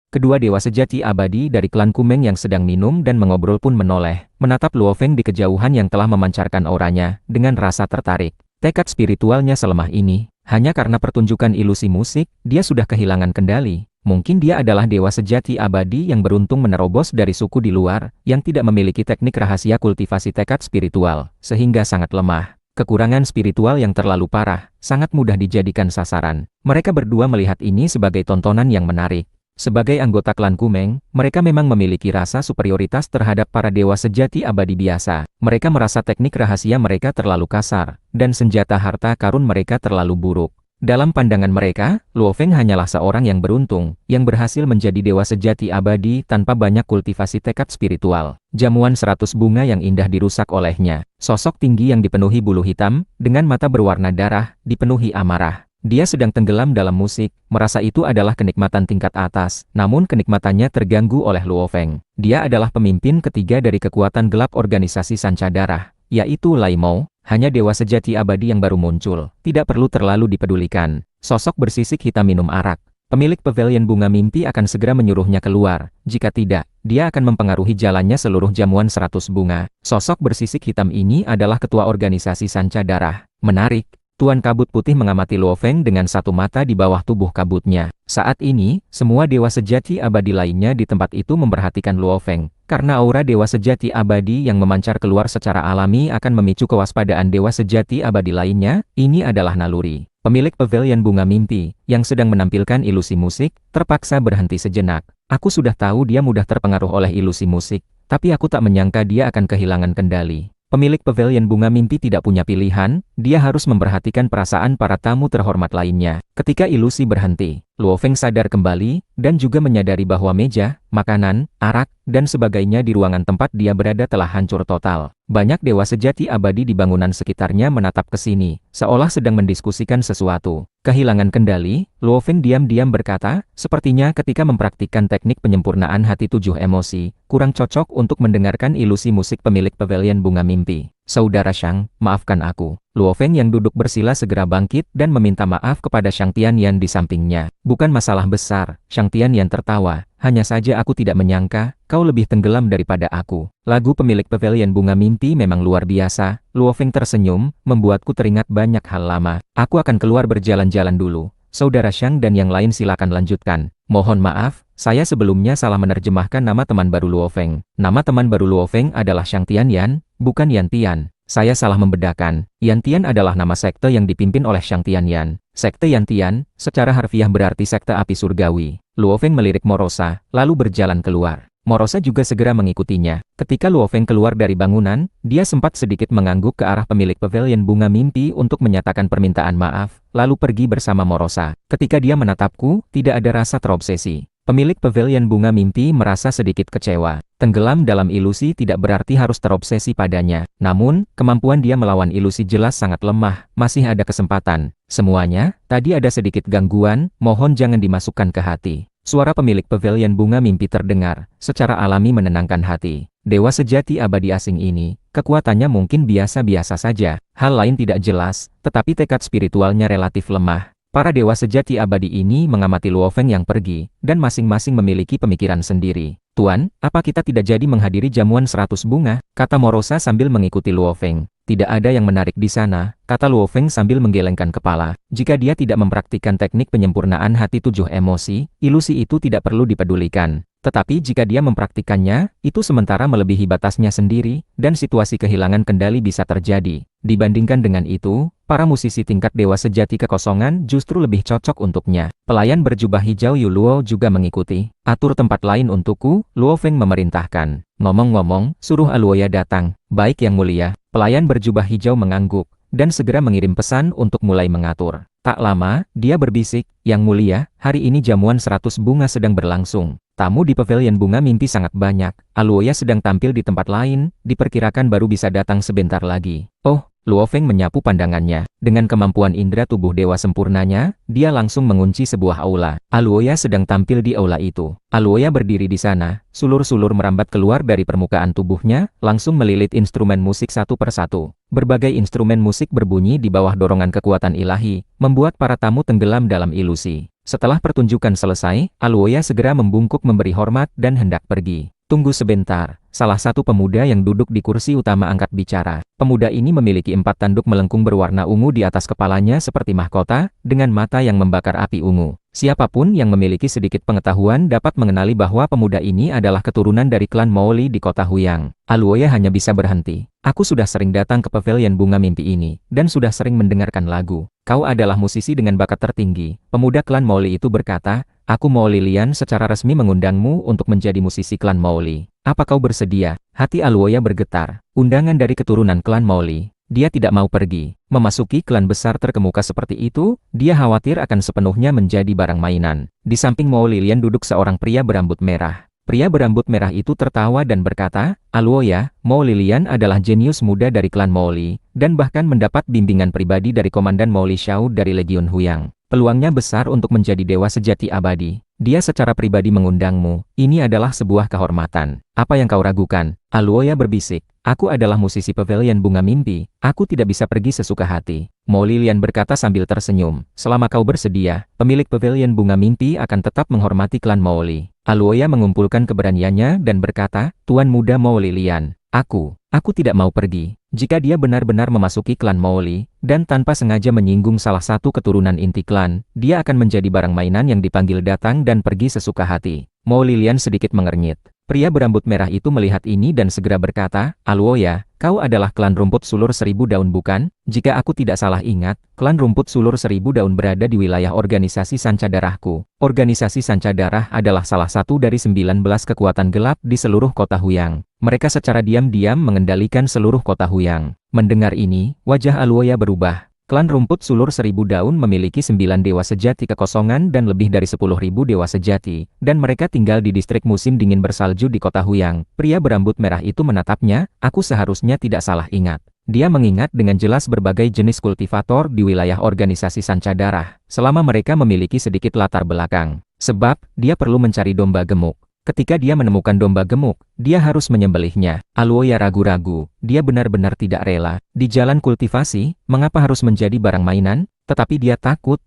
Kedua dewa sejati abadi dari klan Kumeng yang sedang minum dan mengobrol pun menoleh, menatap Luo Feng di kejauhan yang telah memancarkan auranya, dengan rasa tertarik. Tekad spiritualnya selemah ini, hanya karena pertunjukan ilusi musik, dia sudah kehilangan kendali. Mungkin dia adalah dewa sejati abadi yang beruntung menerobos dari suku di luar, yang tidak memiliki teknik rahasia kultivasi tekad spiritual, sehingga sangat lemah. Kekurangan spiritual yang terlalu parah, sangat mudah dijadikan sasaran. Mereka berdua melihat ini sebagai tontonan yang menarik. Sebagai anggota klan Kumeng, mereka memang memiliki rasa superioritas terhadap para dewa sejati abadi biasa. Mereka merasa teknik rahasia mereka terlalu kasar, dan senjata harta karun mereka terlalu buruk. Dalam pandangan mereka, Luo Feng hanyalah seorang yang beruntung, yang berhasil menjadi dewa sejati abadi tanpa banyak kultivasi tekad spiritual. Jamuan 100 bunga yang indah dirusak olehnya. Sosok tinggi yang dipenuhi bulu hitam, dengan mata berwarna darah, dipenuhi amarah. Dia sedang tenggelam dalam musik, merasa itu adalah kenikmatan tingkat atas, namun kenikmatannya terganggu oleh Luo Feng. Dia adalah pemimpin ketiga dari kekuatan gelap organisasi Sanca Darah, yaitu Lai Mo, hanya dewa sejati abadi yang baru muncul, tidak perlu terlalu dipedulikan. Sosok bersisik hitam minum arak. Pemilik pavilion bunga mimpi akan segera menyuruhnya keluar, jika tidak, dia akan mempengaruhi jalannya seluruh jamuan 100 bunga. Sosok bersisik hitam ini adalah ketua organisasi Sanca Darah. Menarik. Tuan Kabut Putih mengamati Luo Feng dengan satu mata di bawah tubuh kabutnya. Saat ini, semua dewa sejati abadi lainnya di tempat itu memperhatikan Luo Feng, karena aura dewa sejati abadi yang memancar keluar secara alami akan memicu kewaspadaan dewa sejati abadi lainnya. Ini adalah naluri. Pemilik pavilion bunga mimpi, yang sedang menampilkan ilusi musik, terpaksa berhenti sejenak. Aku sudah tahu dia mudah terpengaruh oleh ilusi musik, tapi aku tak menyangka dia akan kehilangan kendali. Pemilik pavilion bunga mimpi tidak punya pilihan, dia harus memperhatikan perasaan para tamu terhormat lainnya. Ketika ilusi berhenti, Luo Feng sadar kembali, dan juga menyadari bahwa meja, makanan, arak, dan sebagainya di ruangan tempat dia berada telah hancur total. Banyak dewa sejati abadi di bangunan sekitarnya menatap ke sini, seolah sedang mendiskusikan sesuatu. Kehilangan kendali, Luo Feng diam-diam berkata, sepertinya ketika mempraktikkan teknik penyempurnaan hati 7 emosi, kurang cocok untuk mendengarkan ilusi musik pemilik pavilion bunga mimpi. Saudara Shang, maafkan aku. Luo Feng yang duduk bersila segera bangkit dan meminta maaf kepada Shang Tianyan di sampingnya. Bukan masalah besar, Shang Tianyan tertawa. Hanya saja aku tidak menyangka, kau lebih tenggelam daripada aku. Lagu pemilik pavilion bunga mimpi memang luar biasa. Luo Feng tersenyum, membuatku teringat banyak hal lama. Aku akan keluar berjalan-jalan dulu. Saudara Shang dan yang lain silakan lanjutkan. Mohon maaf, saya sebelumnya salah menerjemahkan nama teman baru Luo Feng. Nama teman baru Luo Feng adalah Shang Tianyan, bukan Yan Tian. Saya salah membedakan. Yan Tian adalah nama sekte yang dipimpin oleh Shang Tianyan. Sekte Yan Tian, secara harfiah berarti sekte api surgawi. Luo Feng melirik Morosa, lalu berjalan keluar. Morosa juga segera mengikutinya. Ketika Luo Feng keluar dari bangunan, dia sempat sedikit mengangguk ke arah pemilik pavilion bunga mimpi untuk menyatakan permintaan maaf, lalu pergi bersama Morosa. Ketika dia menatapku, tidak ada rasa terobsesi. Pemilik pavilion bunga mimpi merasa sedikit kecewa. Tenggelam dalam ilusi tidak berarti harus terobsesi padanya. Namun, kemampuan dia melawan ilusi jelas sangat lemah, masih ada kesempatan. Semuanya, tadi ada sedikit gangguan, mohon jangan dimasukkan ke hati. Suara pemilik pavilion bunga mimpi terdengar, secara alami menenangkan hati. Dewa sejati abadi asing ini, kekuatannya mungkin biasa-biasa saja. Hal lain tidak jelas, tetapi tekad spiritualnya relatif lemah. Para dewa sejati abadi ini mengamati Luo Feng yang pergi, dan masing-masing memiliki pemikiran sendiri. Tuan, apa kita tidak jadi menghadiri jamuan 100 bunga? Kata Morosa sambil mengikuti Luo Feng. Tidak ada yang menarik di sana, kata Luo Feng sambil menggelengkan kepala. Jika dia tidak mempraktikkan teknik penyempurnaan hati 7 emosi, ilusi itu tidak perlu dipedulikan. Tetapi jika dia mempraktikannya, itu sementara melebihi batasnya sendiri, dan situasi kehilangan kendali bisa terjadi. Dibandingkan dengan itu, para musisi tingkat dewa sejati kekosongan justru lebih cocok untuknya. Pelayan berjubah hijau Yu Luo juga mengikuti. Atur tempat lain untukku, Luo Feng memerintahkan. Ngomong-ngomong, suruh Aluoya datang. Baik yang mulia. Pelayan berjubah hijau mengangguk, dan segera mengirim pesan untuk mulai mengatur. Tak lama, dia berbisik, Yang mulia, hari ini jamuan 100 bunga sedang berlangsung. Tamu di pavilion bunga mimpi sangat banyak. Aluoya sedang tampil di tempat lain, diperkirakan baru bisa datang sebentar lagi. Oh, Luo Feng menyapu pandangannya. Dengan kemampuan indera tubuh dewa sempurnanya, dia langsung mengunci sebuah aula. Aluoya sedang tampil di aula itu. Aluoya berdiri di sana, sulur-sulur merambat keluar dari permukaan tubuhnya, langsung melilit instrumen musik satu persatu. Berbagai instrumen musik berbunyi di bawah dorongan kekuatan ilahi, membuat para tamu tenggelam dalam ilusi. Setelah pertunjukan selesai, Aluoya segera membungkuk memberi hormat dan hendak pergi. Tunggu sebentar, salah satu pemuda yang duduk di kursi utama angkat bicara. Pemuda ini memiliki 4 tanduk melengkung berwarna ungu di atas kepalanya seperti mahkota, dengan mata yang membakar api ungu. Siapapun yang memiliki sedikit pengetahuan dapat mengenali bahwa pemuda ini adalah keturunan dari klan Mouli di kota Huyang. Aluoya hanya bisa berhenti. Aku sudah sering datang ke pavilion bunga mimpi ini, dan sudah sering mendengarkan lagu. Kau adalah musisi dengan bakat tertinggi. Pemuda klan Mouli itu berkata, aku Mouli Lian secara resmi mengundangmu untuk menjadi musisi klan Mouli. Apa kau bersedia? Hati Aluoya bergetar. Undangan dari keturunan klan Mouli. Dia tidak mau pergi. Memasuki klan besar terkemuka seperti itu, dia khawatir akan sepenuhnya menjadi barang mainan. Di samping Mouli Lian duduk seorang pria berambut merah. Pria berambut merah itu tertawa dan berkata, Aluoya, Mouli Lian adalah jenius muda dari klan Mouli, dan bahkan mendapat bimbingan pribadi dari Komandan Mouli Xiao dari Legiun Huyang. Peluangnya besar untuk menjadi dewa sejati abadi. Dia secara pribadi mengundangmu. Ini adalah sebuah kehormatan. Apa yang kau ragukan? Aluoya berbisik. Aku adalah musisi pavilion bunga mimpi. Aku tidak bisa pergi sesuka hati. Mouli Lian berkata sambil tersenyum. Selama kau bersedia, pemilik pavilion bunga mimpi akan tetap menghormati klan Mouli. Aluoya mengumpulkan keberaniannya dan berkata, Tuan muda Mouli Lian, aku tidak mau pergi. Jika dia benar-benar memasuki klan Mouli, dan tanpa sengaja menyinggung salah satu keturunan inti klan, dia akan menjadi barang mainan yang dipanggil datang dan pergi sesuka hati. Mouli Lian sedikit mengernyit. Pria berambut merah itu melihat ini dan segera berkata, Aluoya, kau adalah klan rumput sulur 1000 daun bukan? Jika aku tidak salah ingat, klan rumput sulur 1000 daun berada di wilayah organisasi sanca darahku. Organisasi sanca darah adalah salah satu dari 19 kekuatan gelap di seluruh kota Huyang. Mereka secara diam-diam mengendalikan seluruh kota Huyang. Mendengar ini, wajah Aluoya berubah. Klan rumput sulur 1000 daun memiliki 9 dewa sejati kekosongan dan lebih dari 10.000 dewa sejati, dan mereka tinggal di distrik musim dingin bersalju di kota Huyang. Pria berambut merah itu menatapnya, aku seharusnya tidak salah ingat. Dia mengingat dengan jelas berbagai jenis kultivator di wilayah organisasi sanca darah, selama mereka memiliki sedikit latar belakang. Sebab, dia perlu mencari domba gemuk. Ketika dia menemukan domba gemuk, dia harus menyembelihnya. Aluoya ragu-ragu, dia benar-benar tidak rela. Di jalan kultivasi, mengapa harus menjadi barang mainan? Tetapi dia takut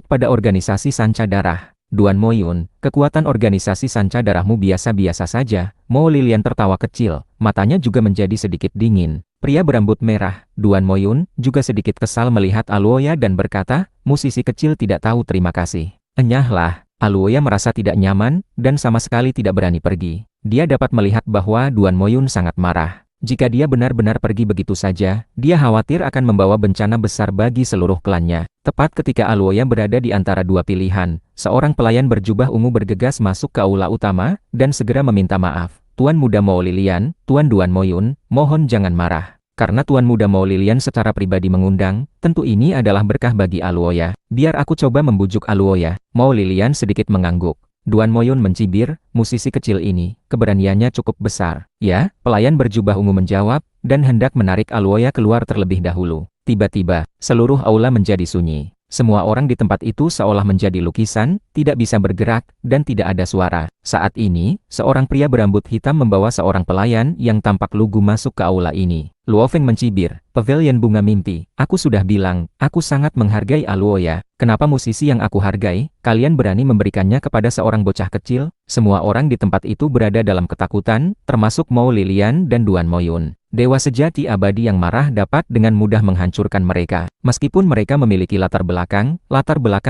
pada organisasi sanca darah. Duan Moyun, kekuatan organisasi sanca darahmu biasa-biasa saja. Mouli Lian tertawa kecil, matanya juga menjadi sedikit dingin. Pria berambut merah, Duan Moyun, juga sedikit kesal melihat Aluoya dan berkata, musisi kecil tidak tahu terima kasih. Enyahlah. Aluoya merasa tidak nyaman, dan sama sekali tidak berani pergi. Dia dapat melihat bahwa Duan Moyun sangat marah. Jika dia benar-benar pergi begitu saja, dia khawatir akan membawa bencana besar bagi seluruh klannya. Tepat ketika Aluoya berada di antara dua pilihan, seorang pelayan berjubah ungu bergegas masuk ke aula utama, dan segera meminta maaf. Tuan muda Mouli Lian, Tuan Duan Moyun, mohon jangan marah. Karena Tuan muda Mouli Lian secara pribadi mengundang, tentu ini adalah berkah bagi Aluoya. Biar aku coba membujuk Aluoya. Mouli Lian sedikit mengangguk. Duan Moyun mencibir, musisi kecil ini, keberaniannya cukup besar. Ya, pelayan berjubah ungu menjawab, dan hendak menarik Aluoya keluar terlebih dahulu. Tiba-tiba, seluruh aula menjadi sunyi. Semua orang di tempat itu seolah menjadi lukisan, tidak bisa bergerak, dan tidak ada suara. Saat ini, seorang pria berambut hitam membawa seorang pelayan yang tampak lugu masuk ke aula ini. Luo Feng mencibir, pavilion bunga mimpi. Aku sudah bilang, aku sangat menghargai Aluoya. Kenapa musisi yang aku hargai, kalian berani memberikannya kepada seorang bocah kecil? Semua orang di tempat itu berada dalam ketakutan, termasuk Mouli Lian dan Duan Moyun. Dewa sejati abadi yang marah dapat dengan mudah menghancurkan mereka. Meskipun mereka memiliki latar belakang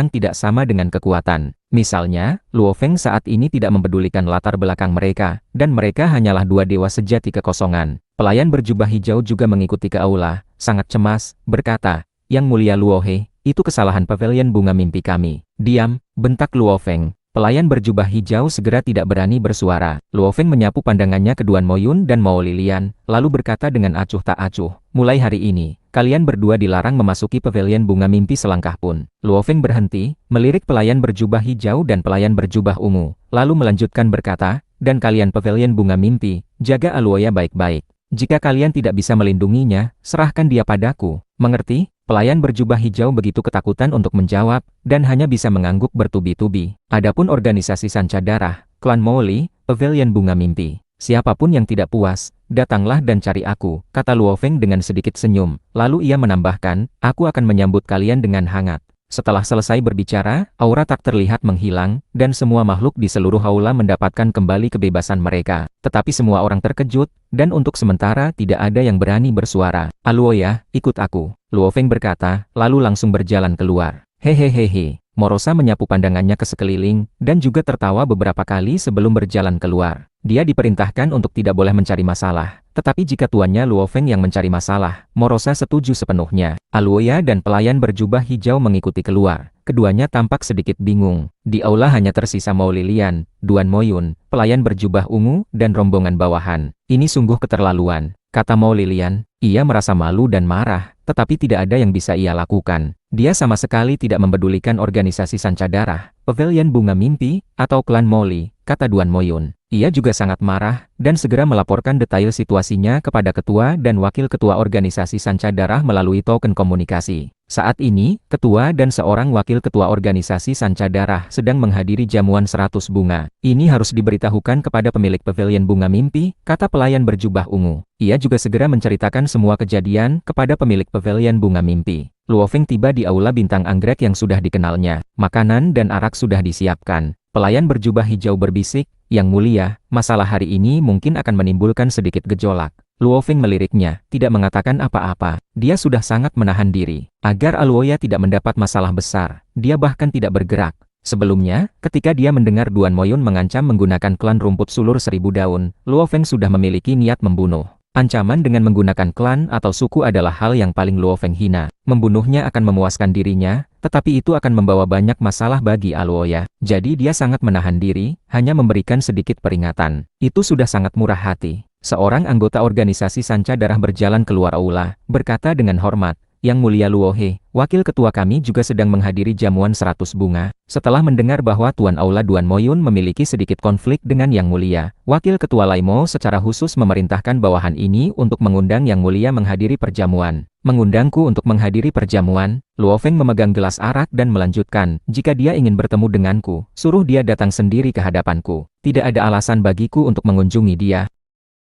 tidak sama dengan kekuatan. Misalnya, Luo Feng saat ini tidak mempedulikan latar belakang mereka, dan mereka hanyalah dua dewa sejati kekosongan. Pelayan berjubah hijau juga mengikuti ke aula, sangat cemas, berkata, Yang mulia Luo He, itu kesalahan pavilion bunga mimpi kami. Diam, bentak Luo Feng. Pelayan berjubah hijau segera tidak berani bersuara. Luo Feng menyapu pandangannya ke Duan Moyun dan Mouli Lian, lalu berkata dengan acuh tak acuh, mulai hari ini, kalian berdua dilarang memasuki pavilion bunga mimpi selangkah pun. Luo Feng berhenti, melirik pelayan berjubah hijau dan pelayan berjubah ungu, lalu melanjutkan berkata, dan kalian pavilion bunga mimpi, jaga Aluoya baik-baik. Jika kalian tidak bisa melindunginya, serahkan dia padaku. Mengerti? Pelayan berjubah hijau begitu ketakutan untuk menjawab, dan hanya bisa mengangguk bertubi-tubi. Adapun organisasi Sanca Darah, Klan Mowli, Pavilion Bunga Mimpi. Siapapun yang tidak puas, datanglah dan cari aku, kata Luo Feng dengan sedikit senyum. Lalu ia menambahkan, aku akan menyambut kalian dengan hangat. Setelah selesai berbicara, aura tak terlihat menghilang, dan semua makhluk di seluruh aula mendapatkan kembali kebebasan mereka. Tetapi semua orang terkejut, dan untuk sementara tidak ada yang berani bersuara. Aluoya, ikut aku. Luo Feng berkata, lalu langsung berjalan keluar. Hehehehe. Morosa menyapu pandangannya ke sekeliling, dan juga tertawa beberapa kali sebelum berjalan keluar. Dia diperintahkan untuk tidak boleh mencari masalah. Tetapi jika tuannya Luo Feng yang mencari masalah, Morosa setuju sepenuhnya. Aluoya dan pelayan berjubah hijau mengikuti keluar. Keduanya tampak sedikit bingung. Di aula hanya tersisa Mao Lilian, Duan Moyun, pelayan berjubah ungu, dan rombongan bawahan. Ini sungguh keterlaluan, kata Mao Lilian. Ia merasa malu dan marah, tetapi tidak ada yang bisa ia lakukan. Dia sama sekali tidak mempedulikan organisasi Sanca Darah, Pavilion Bunga Mimpi, atau Klan Mowli, kata Duan Moyun. Ia juga sangat marah, dan segera melaporkan detail situasinya kepada ketua dan wakil ketua organisasi Sanca Darah melalui token komunikasi. Saat ini, ketua dan seorang wakil ketua organisasi Sanca Darah sedang menghadiri jamuan 100 bunga. Ini harus diberitahukan kepada pemilik Pavilion Bunga Mimpi, kata pelayan berjubah ungu. Ia juga segera menceritakan semua kejadian kepada pemilik Pavilion Bunga Mimpi. Luo Feng tiba di aula bintang anggrek yang sudah dikenalnya. Makanan dan arak sudah disiapkan. Pelayan berjubah hijau berbisik, Yang Mulia, masalah hari ini mungkin akan menimbulkan sedikit gejolak. Luo Feng meliriknya, tidak mengatakan apa-apa. Dia sudah sangat menahan diri. Agar Aluoya tidak mendapat masalah besar, dia bahkan tidak bergerak. Sebelumnya, ketika dia mendengar Duan Moyun mengancam menggunakan klan rumput sulur 1000 daun, Luo Feng sudah memiliki niat membunuh. Ancaman dengan menggunakan klan atau suku adalah hal yang paling Luo Feng hina. Membunuhnya akan memuaskan dirinya, tetapi itu akan membawa banyak masalah bagi Aluoya. Jadi dia sangat menahan diri, hanya memberikan sedikit peringatan. Itu sudah sangat murah hati. Seorang anggota organisasi Sanca Darah berjalan keluar aula, berkata dengan hormat, Yang Mulia Luo He, wakil ketua kami juga sedang menghadiri jamuan 100 bunga. Setelah mendengar bahwa Tuan Aula Duan Moyun memiliki sedikit konflik dengan Yang Mulia, wakil ketua Laimo secara khusus memerintahkan bawahan ini untuk mengundang Yang Mulia menghadiri perjamuan. Mengundangku untuk menghadiri perjamuan? Luo Feng memegang gelas arak dan melanjutkan, jika dia ingin bertemu denganku, suruh dia datang sendiri ke hadapanku. Tidak ada alasan bagiku untuk mengunjungi dia.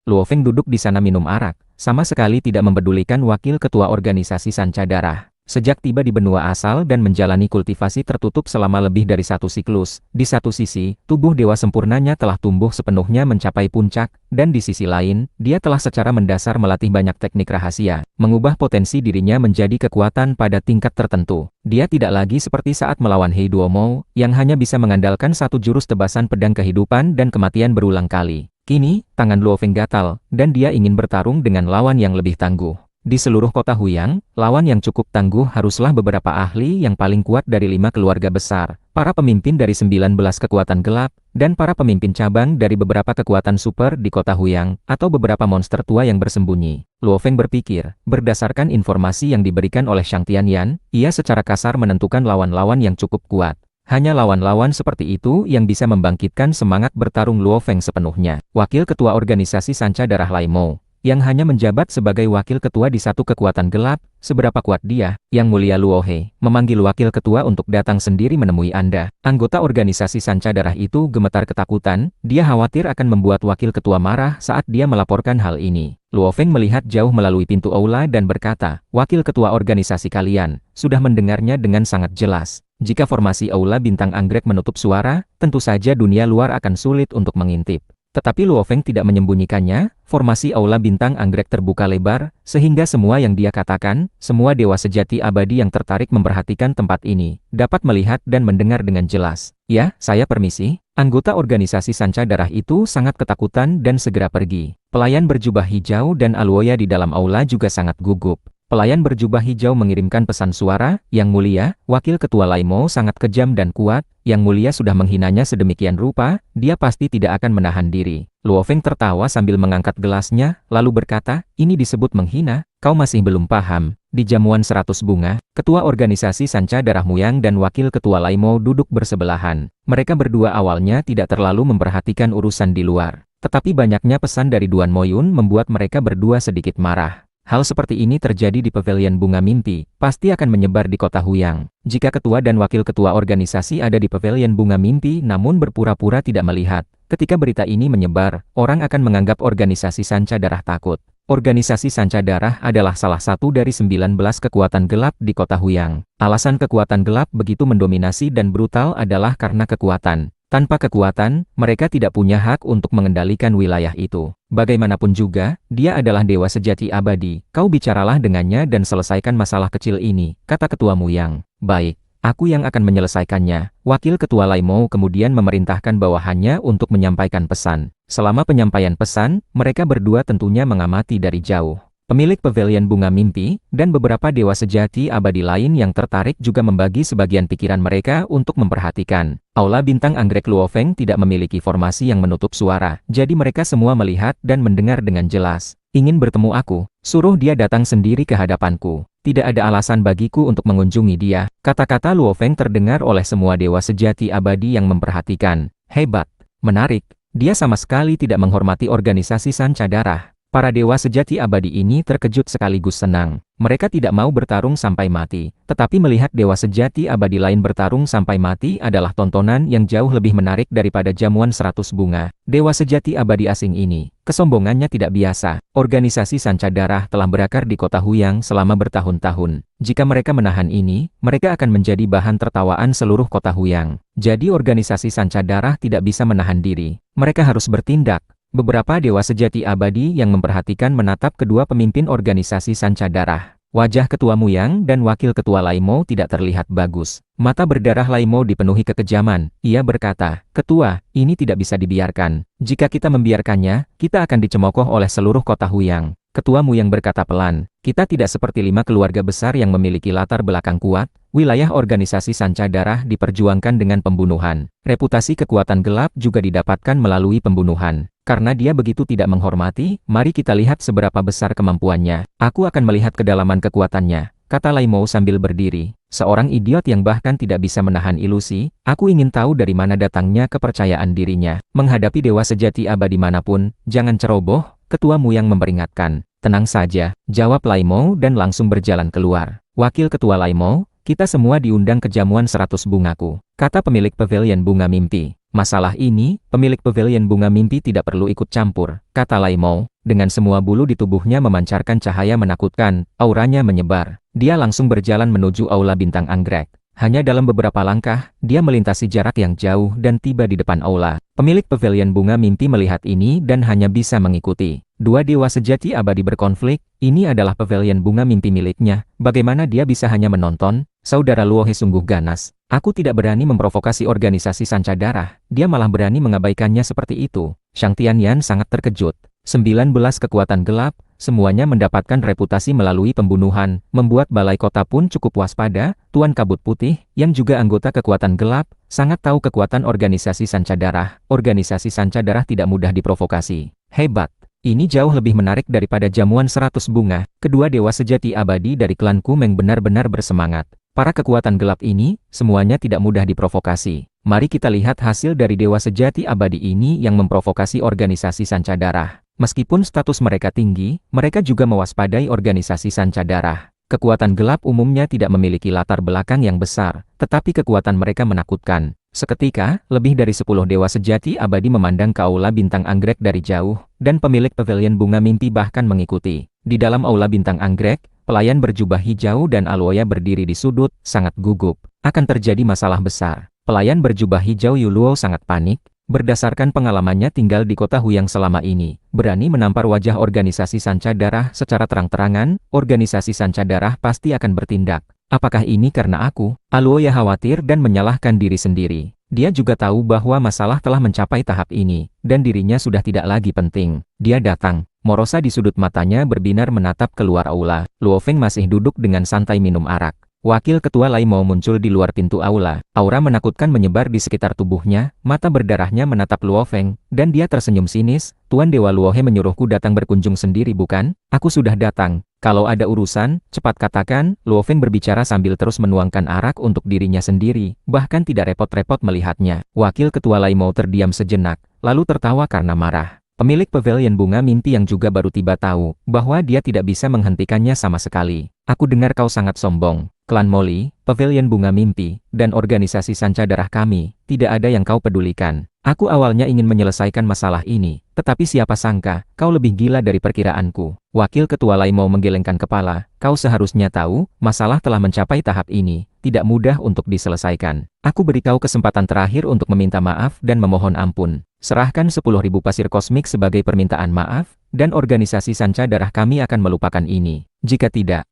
Luo Feng duduk di sana minum arak, sama sekali tidak mempedulikan wakil ketua organisasi Sanca Darah. Sejak tiba di benua asal dan menjalani kultivasi tertutup selama lebih dari 1 siklus, di satu sisi, tubuh dewa sempurnanya telah tumbuh sepenuhnya mencapai puncak, dan di sisi lain, dia telah secara mendasar melatih banyak teknik rahasia, mengubah potensi dirinya menjadi kekuatan pada tingkat tertentu. Dia tidak lagi seperti saat melawan Hei Duomo, yang hanya bisa mengandalkan satu jurus tebasan pedang kehidupan dan kematian berulang kali. Kini, tangan Luo Feng gatal, dan dia ingin bertarung dengan lawan yang lebih tangguh. Di seluruh kota Huyang, lawan yang cukup tangguh haruslah beberapa ahli yang paling kuat dari 5 keluarga besar, para pemimpin dari 19 kekuatan gelap, dan para pemimpin cabang dari beberapa kekuatan super di kota Huyang, atau beberapa monster tua yang bersembunyi. Luo Feng berpikir, berdasarkan informasi yang diberikan oleh Shang Tianyan, ia secara kasar menentukan lawan-lawan yang cukup kuat. Hanya lawan-lawan seperti itu yang bisa membangkitkan semangat bertarung Luo Feng sepenuhnya. Wakil ketua organisasi Sanca Darah Laimo, yang hanya menjabat sebagai wakil ketua di satu kekuatan gelap, seberapa kuat dia? Yang Mulia Luo He, memanggil wakil ketua untuk datang sendiri menemui Anda. Anggota organisasi Sanca Darah itu gemetar ketakutan, dia khawatir akan membuat wakil ketua marah saat dia melaporkan hal ini. Luo Feng melihat jauh melalui pintu aula dan berkata, wakil ketua organisasi kalian, sudah mendengarnya dengan sangat jelas. Jika formasi aula bintang anggrek menutup suara, tentu saja dunia luar akan sulit untuk mengintip. Tetapi Luo Feng tidak menyembunyikannya, formasi aula bintang anggrek terbuka lebar, sehingga semua yang dia katakan, semua dewa sejati abadi yang tertarik memperhatikan tempat ini, dapat melihat dan mendengar dengan jelas. Ya, saya permisi. Anggota organisasi Sanca Darah itu sangat ketakutan dan segera pergi. Pelayan berjubah hijau dan Aluoya di dalam aula juga sangat gugup. Pelayan berjubah hijau mengirimkan pesan suara, Yang Mulia, wakil ketua Laimo sangat kejam dan kuat, Yang Mulia sudah menghinanya sedemikian rupa, dia pasti tidak akan menahan diri. Luo Feng tertawa sambil mengangkat gelasnya, lalu berkata, ini disebut menghina, kau masih belum paham. Di jamuan 100 bunga, ketua organisasi Sanca Darah Muyang dan wakil ketua Laimo duduk bersebelahan. Mereka berdua awalnya tidak terlalu memperhatikan urusan di luar. Tetapi banyaknya pesan dari Duan Moyun membuat mereka berdua sedikit marah. Hal seperti ini terjadi di Pavilion Bunga Mimpi, pasti akan menyebar di kota Huyang. Jika ketua dan wakil ketua organisasi ada di Pavilion Bunga Mimpi namun berpura-pura tidak melihat, ketika berita ini menyebar, orang akan menganggap organisasi Sanca Darah takut. Organisasi Sanca Darah adalah salah satu dari 19 kekuatan gelap di kota Huyang. Alasan kekuatan gelap begitu mendominasi dan brutal adalah karena kekuatan. Tanpa kekuatan, mereka tidak punya hak untuk mengendalikan wilayah itu. Bagaimanapun juga, dia adalah dewa sejati abadi. Kau bicaralah dengannya dan selesaikan masalah kecil ini, kata Ketua Muyang. Baik, aku yang akan menyelesaikannya. Wakil Ketua Laimou kemudian memerintahkan bawahannya untuk menyampaikan pesan. Selama penyampaian pesan, mereka berdua tentunya mengamati dari jauh. Pemilik Pavilion Bunga Mimpi, dan beberapa dewa sejati abadi lain yang tertarik juga membagi sebagian pikiran mereka untuk memperhatikan. Aula Bintang Anggrek Luofeng tidak memiliki formasi yang menutup suara, jadi mereka semua melihat dan mendengar dengan jelas. Ingin bertemu aku, suruh dia datang sendiri ke hadapanku. Tidak ada alasan bagiku untuk mengunjungi dia. Kata-kata Luofeng terdengar oleh semua dewa sejati abadi yang memperhatikan. Hebat, menarik, dia sama sekali tidak menghormati organisasi Sanca Darah. Para dewa sejati abadi ini terkejut sekaligus senang. Mereka tidak mau bertarung sampai mati, tetapi melihat dewa sejati abadi lain bertarung sampai mati adalah tontonan yang jauh lebih menarik daripada jamuan 100 bunga. Dewa sejati abadi asing ini, kesombongannya tidak biasa. Organisasi Sanca Darah telah berakar di kota Huyang selama bertahun-tahun. Jika mereka menahan ini, mereka akan menjadi bahan tertawaan seluruh kota Huyang. Jadi organisasi Sanca Darah tidak bisa menahan diri. Mereka harus bertindak. Beberapa dewa sejati abadi yang memperhatikan menatap kedua pemimpin organisasi Sanca Darah. Wajah Ketua Muyang dan Wakil Ketua Laimou tidak terlihat bagus. Mata berdarah Laimou dipenuhi kekejaman. Ia berkata, "Ketua, ini tidak bisa dibiarkan. Jika kita membiarkannya, kita akan dicemooh oleh seluruh kota Huyang." Ketua Muyang berkata pelan, "Kita tidak seperti 5 keluarga besar yang memiliki latar belakang kuat. Wilayah organisasi Sanca Darah diperjuangkan dengan pembunuhan. Reputasi kekuatan gelap juga didapatkan melalui pembunuhan. Karena dia begitu tidak menghormati, mari kita lihat seberapa besar kemampuannya. Aku akan melihat kedalaman kekuatannya," kata Laimou sambil berdiri. Seorang idiot yang bahkan tidak bisa menahan ilusi. Aku ingin tahu dari mana datangnya kepercayaan dirinya. Menghadapi dewa sejati abadi manapun, jangan ceroboh, Ketua Muyang memperingatkan. "Tenang saja," jawab Laimou dan langsung berjalan keluar. "Wakil Ketua Laimou, kita semua diundang ke jamuan 100 bungaku," kata pemilik Pavilion Bunga Mimpi. "Masalah ini, pemilik Pavilion Bunga Mimpi tidak perlu ikut campur," kata Laimou. Dengan semua bulu di tubuhnya memancarkan cahaya menakutkan, auranya menyebar. Dia langsung berjalan menuju Aula Bintang Anggrek. Hanya dalam beberapa langkah, dia melintasi jarak yang jauh dan tiba di depan aula. Pemilik Pavilion Bunga Mimpi melihat ini dan hanya bisa mengikuti. Dua dewa sejati abadi berkonflik, ini adalah Pavilion Bunga Mimpi miliknya. Bagaimana dia bisa hanya menonton? Saudara Luohe sungguh ganas. Aku tidak berani memprovokasi organisasi Sanca Darah. Dia malah berani mengabaikannya seperti itu. Shang Tianyan sangat terkejut. 19 kekuatan gelap, semuanya mendapatkan reputasi melalui pembunuhan, membuat balai kota pun cukup waspada. Tuan Kabut Putih, yang juga anggota kekuatan gelap, sangat tahu kekuatan organisasi Sanca Darah. Organisasi Sanca Darah tidak mudah diprovokasi. Hebat. Ini jauh lebih menarik daripada jamuan 100 bunga. Kedua dewa sejati abadi dari klan Kumeng benar-benar bersemangat. Para kekuatan gelap ini, semuanya tidak mudah diprovokasi. Mari kita lihat hasil dari dewa sejati abadi ini yang memprovokasi organisasi Sanca Darah. Meskipun status mereka tinggi, mereka juga mewaspadai organisasi Sanca Darah. Kekuatan gelap umumnya tidak memiliki latar belakang yang besar, tetapi kekuatan mereka menakutkan. Seketika, lebih dari 10 dewa sejati abadi memandang ke Aula Bintang Anggrek dari jauh, dan pemilik Pavilion Bunga Mimpi bahkan mengikuti. Di dalam Aula Bintang Anggrek, pelayan berjubah hijau dan Aloya berdiri di sudut, sangat gugup. Akan terjadi masalah besar. Pelayan berjubah hijau Yuluo sangat panik. Berdasarkan pengalamannya tinggal di kota Huyang selama ini, berani menampar wajah organisasi Sanca Darah secara terang-terangan, organisasi Sanca Darah pasti akan bertindak. Apakah ini karena aku? Aloya khawatir dan menyalahkan diri sendiri. Dia juga tahu bahwa masalah telah mencapai tahap ini, dan dirinya sudah tidak lagi penting. Dia datang. Morosa di sudut matanya berbinar menatap keluar aula. Luofeng masih duduk dengan santai minum arak. Wakil Ketua Laimou muncul di luar pintu aula. Aura menakutkan menyebar di sekitar tubuhnya, mata berdarahnya menatap Luofeng, dan dia tersenyum sinis. "Tuan Dewa Luohe menyuruhku datang berkunjung sendiri bukan? Aku sudah datang. Kalau ada urusan, cepat katakan." Luofeng berbicara sambil terus menuangkan arak untuk dirinya sendiri, bahkan tidak repot-repot melihatnya. Wakil Ketua Laimou terdiam sejenak, lalu tertawa karena marah. Pemilik pavilion bunga mimpi yang juga baru tiba tahu bahwa dia tidak bisa menghentikannya sama sekali. Aku dengar kau sangat sombong. Klan Molly, pavilion bunga mimpi, dan organisasi sanca darah kami, tidak ada yang kau pedulikan. Aku awalnya ingin menyelesaikan masalah ini, tetapi siapa sangka, kau lebih gila dari perkiraanku. Wakil Ketua Laimo menggelengkan kepala, kau seharusnya tahu, masalah telah mencapai tahap ini, tidak mudah untuk diselesaikan. Aku beri kau kesempatan terakhir untuk meminta maaf dan memohon ampun. Serahkan 10.000 pasir kosmik sebagai permintaan maaf, dan organisasi sanca darah kami akan melupakan ini. Jika tidak,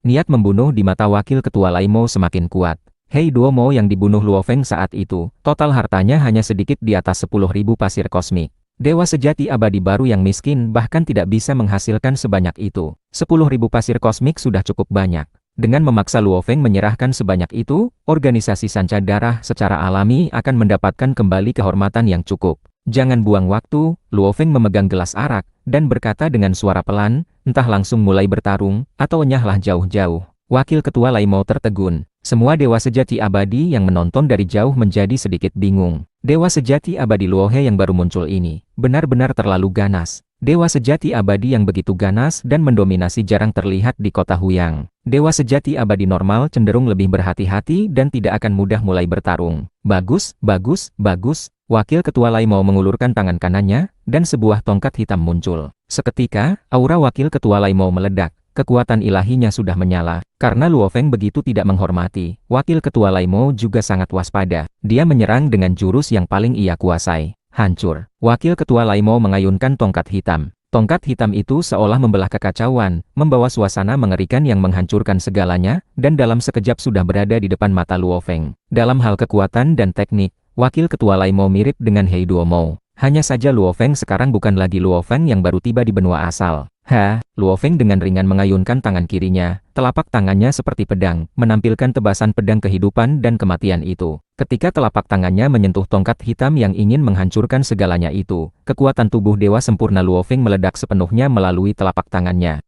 niat membunuh di mata Wakil Ketua Laimo semakin kuat. Hei Duomo yang dibunuh Luofeng saat itu, total hartanya hanya sedikit di atas 10.000 pasir kosmik. Dewa sejati abadi baru yang miskin bahkan tidak bisa menghasilkan sebanyak itu. 10.000 pasir kosmik sudah cukup banyak. Dengan memaksa Luofeng menyerahkan sebanyak itu, organisasi sanca darah secara alami akan mendapatkan kembali kehormatan yang cukup. Jangan buang waktu, Luofeng memegang gelas arak, dan berkata dengan suara pelan, entah langsung mulai bertarung, atau enyahlah jauh-jauh. Wakil Ketua Laimo tertegun. Semua dewa sejati abadi yang menonton dari jauh menjadi sedikit bingung. Dewa sejati abadi Luohe yang baru muncul ini, benar-benar terlalu ganas. Dewa sejati abadi yang begitu ganas dan mendominasi jarang terlihat di kota Huyang. Dewa sejati abadi normal cenderung lebih berhati-hati dan tidak akan mudah mulai bertarung. Bagus, bagus, bagus. Wakil Ketua Laimo mengulurkan tangan kanannya, dan sebuah tongkat hitam muncul. Seketika, aura Wakil Ketua Laimo meledak. Kekuatan ilahinya sudah menyala. Karena Luofeng begitu tidak menghormati, Wakil Ketua Laimo juga sangat waspada. Dia menyerang dengan jurus yang paling ia kuasai. Hancur. Wakil Ketua Laimo mengayunkan tongkat hitam. Tongkat hitam itu seolah membelah kekacauan, membawa suasana mengerikan yang menghancurkan segalanya, dan dalam sekejap sudah berada di depan mata Luofeng. Dalam hal kekuatan dan teknik, Wakil Ketua Laimo mirip dengan Hei Duomo. Hanya saja Luofeng sekarang bukan lagi Luofeng yang baru tiba di benua asal. Luofeng dengan ringan mengayunkan tangan kirinya, telapak tangannya seperti pedang, menampilkan tebasan pedang kehidupan dan kematian itu. Ketika telapak tangannya menyentuh tongkat hitam yang ingin menghancurkan segalanya itu, kekuatan tubuh dewa sempurna Luofeng meledak sepenuhnya melalui telapak tangannya.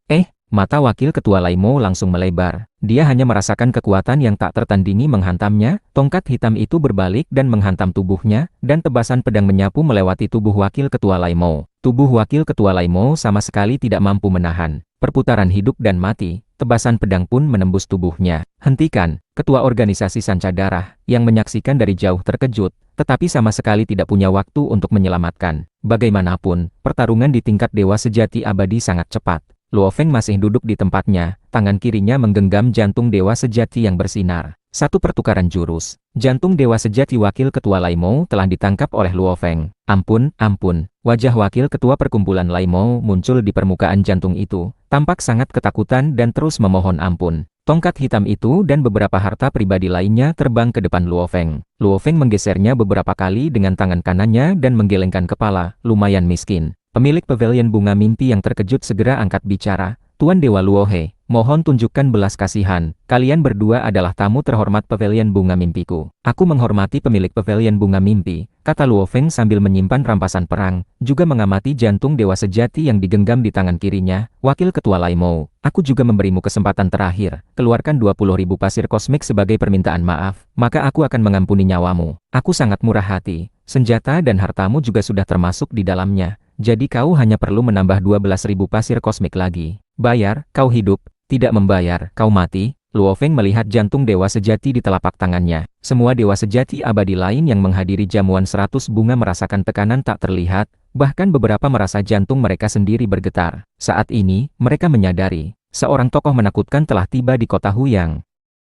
Mata Wakil Ketua Laimo langsung melebar. Dia hanya merasakan kekuatan yang tak tertandingi menghantamnya, tongkat hitam itu berbalik dan menghantam tubuhnya, dan tebasan pedang menyapu melewati tubuh Wakil Ketua Laimo. Tubuh Wakil Ketua Laimo sama sekali tidak mampu menahan perputaran hidup dan mati, tebasan pedang pun menembus tubuhnya. Hentikan, Ketua Organisasi Sanca Darah, yang menyaksikan dari jauh terkejut, tetapi sama sekali tidak punya waktu untuk menyelamatkan. Bagaimanapun, pertarungan di tingkat dewa sejati abadi sangat cepat. Luofeng masih duduk di tempatnya, tangan kirinya menggenggam jantung dewa sejati yang bersinar. Satu pertukaran jurus. Jantung dewa sejati Wakil Ketua Laimo telah ditangkap oleh Luofeng. Ampun, ampun. Wajah Wakil Ketua Perkumpulan Laimo muncul di permukaan jantung itu, tampak sangat ketakutan dan terus memohon ampun. Tongkat hitam itu dan beberapa harta pribadi lainnya terbang ke depan Luofeng. Luofeng menggesernya beberapa kali dengan tangan kanannya dan menggelengkan kepala, lumayan miskin. Pemilik pavilion bunga mimpi yang terkejut segera angkat bicara. Tuan Dewa Luohe, mohon tunjukkan belas kasihan. Kalian berdua adalah tamu terhormat pavilion bunga mimpiku. Aku menghormati pemilik pavilion bunga mimpi, kata Luofeng sambil menyimpan rampasan perang, juga mengamati jantung dewa sejati yang digenggam di tangan kirinya. Wakil Ketua Laimo, aku juga memberimu kesempatan terakhir. Keluarkan 20.000 pasir kosmik sebagai permintaan maaf, maka aku akan mengampuni nyawamu. Aku sangat murah hati. Senjata dan hartamu juga sudah termasuk di dalamnya. Jadi kau hanya perlu menambah 12.000 pasir kosmik lagi. Bayar, kau hidup. Tidak membayar, kau mati. Luofeng melihat jantung dewa sejati di telapak tangannya. Semua dewa sejati abadi lain yang menghadiri jamuan 100 bunga merasakan tekanan tak terlihat, bahkan beberapa merasa jantung mereka sendiri bergetar. Saat ini, mereka menyadari, seorang tokoh menakutkan telah tiba di kota Huyang.